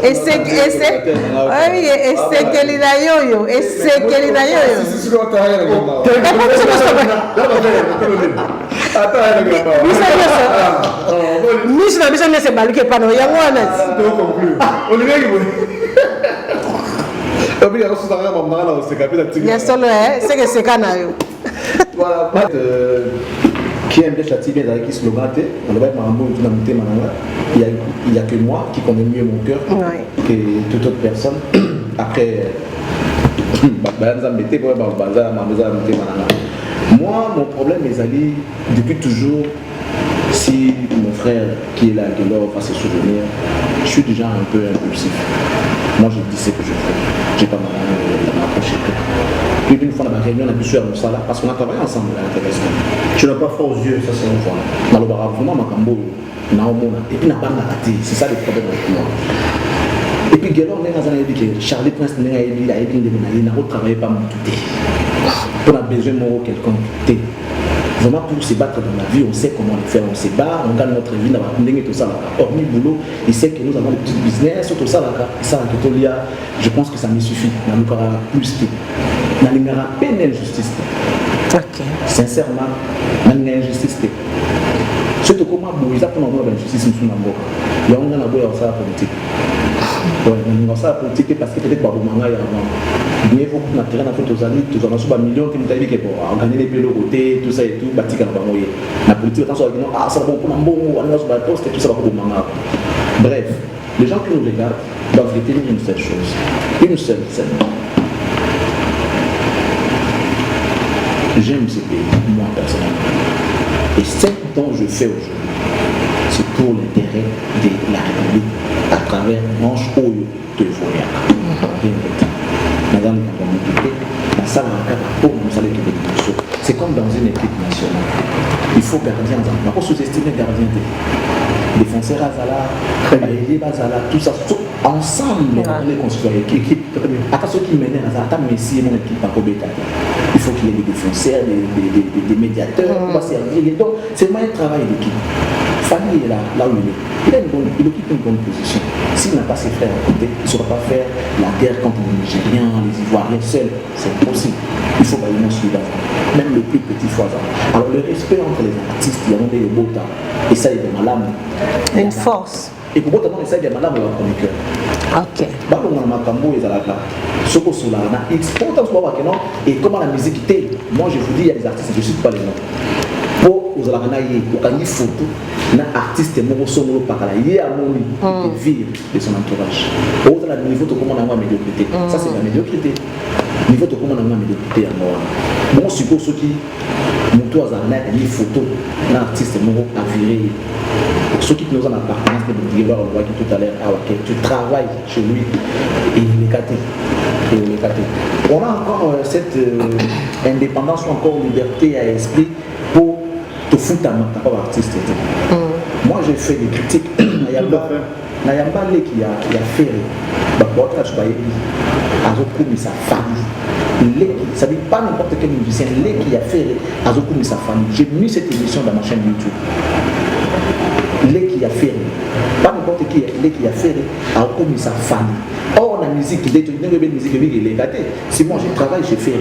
Et c'est que les yo-yo. Et c'est que les yo-yo. Voilà. Qui aime bien châtier bien avec qui se le battent, on va être marambou et tout dans le thème. Il n'y a que moi qui connais mieux mon cœur que toute autre personne. Après, moi, mon problème, mes amis, depuis toujours, si mon frère qui est là, qui est là, va se souvenir, je suis déjà un peu impulsif. Moi, je dis ce que je fais. Je n'ai pas m'approcher. Puis une fois dans ma réunion, on a pu suivre ça là, parce qu'on a travaillé ensemble à l'intéressement. Tu n'as pas froid aux yeux, ça c'est un point. Dans le bar, vraiment, ma cambo, et puis, c'est ça le problème avec moi. Et puis, Guélor, on a dit que Charlie Prince, il a travaillé pas mon tout. pour un besoin moral quelconque. Vraiment pour se battre dans la vie, on sait comment le faire, on se bat, on gagne notre vie dans la vie, tout ça. Hormis le boulot, il sait que nous avons des petits business, tout ça, ça, je pense que ça me suffit. Il n'y aura plus que. Il n'y aura pas d'injustice. Sincèrement, il n'y a pas d'injustice. Surtout comment il y a pour l'injustice, il y a un politique. On ça la politique parce que peut-être pas au manga il faut qu'on a terrain à faire tous amis tous en a millions qui nous dit que pour gagner les pélos côté tout ça et tout bâti quand on va la politique attention ah ça va bon pour un bon on a sur la poste et tout ça va pour manga. Bref, les gens qui nous regardent doivent retenir une seule chose, une seule scène. J'aime ce pays, moi personnellement, et ce dont je fais aujourd'hui, c'est pour l'intérêt de la République à travers manche Oyo de Voya. Madame la salle c'est comme dans une équipe nationale. Il faut gardien, il ne faut pas sous-estimer gardien défenseur Azala, Bazala, tout ça, ensemble, on est construit une équipe. Attends, ceux qui mènent Azala, Messi et mon équipe à Kobeta. Il faut qu'il y ait des défenseurs, des médiateurs, on va servir. Donc, c'est vraiment un travail d'équipe. Famille est là où il est. Il occupe une bonne position. S'il n'a pas ses frères à côté, il ne saura pas faire la guerre contre les Nigériens, les Ivoiriens seuls. C'est impossible. Il faut vraiment suivre même le plus petit foison. Alors le respect entre les artistes, il y a des Bota, et ça il est dans l'âme. Une force. Et pour Bota, ça il y a dans l'âme de la chroniqueur. Ok. Et comment la musique était. Moi je vous dis, il y a des artistes, je ne cite pas les noms. Pour vous avez une photo d'un artiste qui par la vie de son entourage. Au niveau de comment on a médiocrité. Ça c'est la médiocrité. Niveau de comment on a médiocrité à moi. Bon, suppose ceux qui montrent une photo d'un artiste avéré. Ceux qui nous ont appartenance de dire on voit tout à l'heure, tu travailles chez lui et il est gâté. On a encore cette indépendance ou encore liberté à esprit pour te foutre à ma artiste. Moi j'ai fait des critiques. Nayamba qui a fait sa famille. Ça ne dit pas n'importe quel musicien qui a fait sa famille. J'ai mis cette émission dans ma chaîne YouTube. Qui a fait, pas n'importe qui a fait, a commis sa famille. Or, la musique, il est gâté. Si moi je travaille, j'ai fait.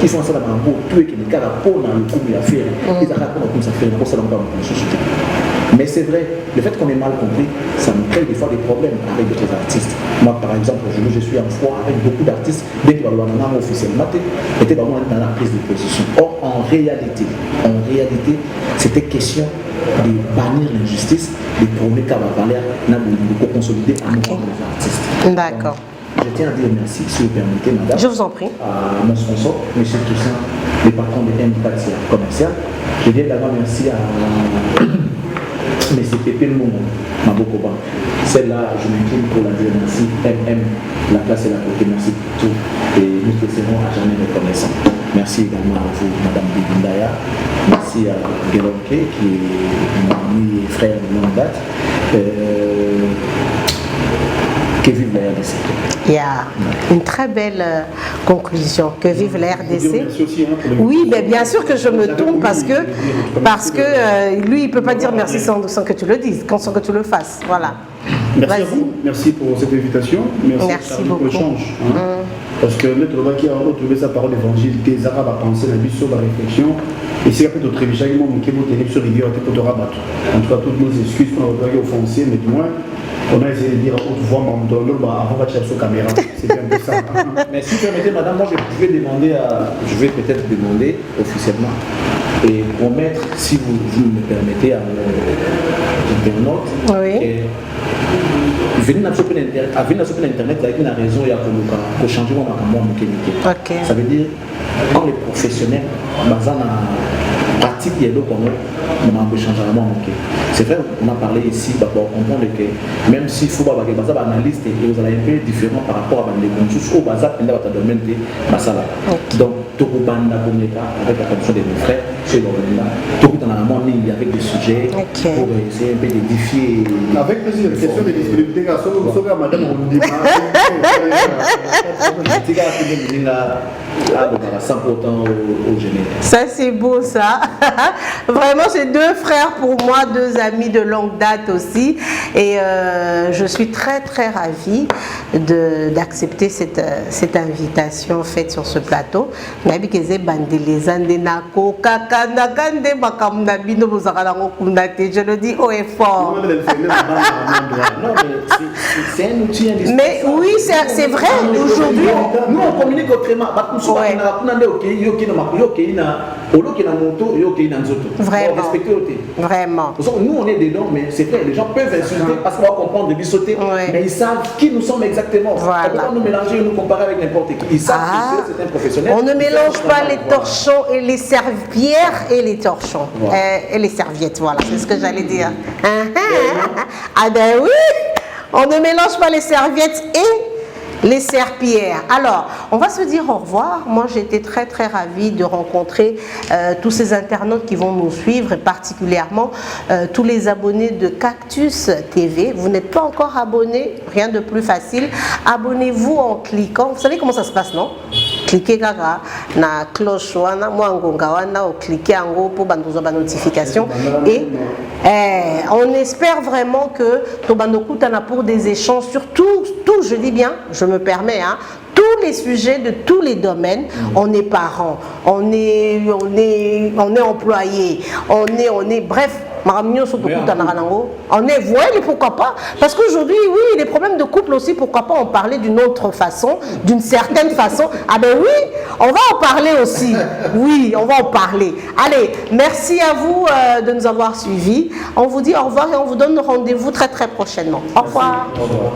Ils font ça dans un beau, tout est qui est pour le commis à faire. Ils racontent comme ça fait, pour ça dans la société. Mais c'est vrai, le fait qu'on ait mal compris, ça me crée des fois des problèmes avec d'autres artistes. Moi, par exemple, je suis en foi avec beaucoup d'artistes, dès qu'ils vont avoir un officiellement, était vraiment dans la prise de position. Or, en réalité, c'était question de bannir l'injustice, de prôner Kaba-Valère, pour consolider un nombre d'artistes. D'accord. Je tiens à dire merci, si vous permettez, madame. Je vous en prie. À mon sponsor, M. Toussaint, le patron de M-Patia commercial. Je dis d'abord merci à M. Pépé Momo, Maboko Bank. Celle-là, je m'incline pour la dire merci. MM, la place est la côté, merci pour tout. Et nous te serons à jamais reconnaissants. Merci également à vous, Madame Bibindaya. Merci à Guélonke, qui est mon ami et frère de longue date. Que vive la RDC. Il y a une très belle conclusion. Que vive la RDC. Oui, mais bien sûr que je me tourne parce que lui, il ne peut pas dire merci sans que tu le dises, sans que tu le fasses. Voilà. Merci à vous. Merci pour cette invitation. Merci beaucoup. Pour l'échange. Parce que notre qui a retrouvé sa parole évangile, des Arabes à penser la vie sur la réflexion. Et c'est après notre révision, qui est télé sur rigueur, qui peut te rabattre. En tout cas, toutes nos excuses pour notre offensé, mais du moins, on a essayé de dire à haute voix, avant de chercher sur caméra. C'est un peu ça. Mais si vous permettez, madame, moi je vais peut-être demander officiellement et promettre, si vous me permettez, à l'internaute, venir sur l'internet avec une raison il y a pour changer mon ça veut dire quand les professionnels basant pratique il y a d'autres qu'on a échangé à moi. C'est vrai, on a parlé ici, pour comprendre que même s'il faut avoir des analystes, vous allez un peu différent par rapport à des consultants au bazar, il y a un domaine de Masala. Donc, tout le monde avec la commission de mes frères, chez l'Orléans, tout le monde avec des sujets pour essayer un peu d'édifier. Avec plaisir, question de disponibilité, sauf madame, on dit ça c'est beau ça. Vraiment c'est deux frères pour moi, deux amis de longue date aussi et je suis très très ravie d'accepter cette invitation faite sur ce plateau. Je le dis haut et fort. C'est un outil indispensable. Mais oui, c'est vrai, aujourd'hui. Nous, on communique autrement. Vraiment. Nous, on est dedans, mais c'est vrai, les gens peuvent insulter parce qu'on va comprendre de bisauter, mais ils savent qui nous sommes exactement. Voilà. On peut nous mélanger et nous comparer avec n'importe qui. Ils savent que c'est un professionnel. On ne mélange pas les torchons et les servières et les torchons. Voilà. Et les serviettes, voilà, c'est ce que j'allais dire. Ah ben oui, on ne mélange pas les serviettes et les serpillères. Alors, on va se dire au revoir. Moi, j'ai été très très ravie de rencontrer tous ces internautes qui vont nous suivre, et particulièrement tous les abonnés de Cactus TV. Vous n'êtes pas encore abonné, rien de plus facile. Abonnez-vous en cliquant. Vous savez comment ça se passe, non? Cliquez gaga na cloche wana mwangonga wana ou cliquez en haut pour bandozo ba notification et on espère vraiment que Tobanoku tana pour des échanges sur tout, je dis bien, je me permets, hein, tous les sujets de tous les domaines. On est parents, on est employé, on est bref. On est voile, pourquoi pas? Parce qu'aujourd'hui, oui, les problèmes de couple aussi, pourquoi pas en parler d'une autre façon, d'une certaine façon. Ah ben oui, on va en parler aussi. Oui, on va en parler. Allez, merci à vous de nous avoir suivis. On vous dit au revoir et on vous donne rendez-vous très très prochainement. Au revoir. Au revoir.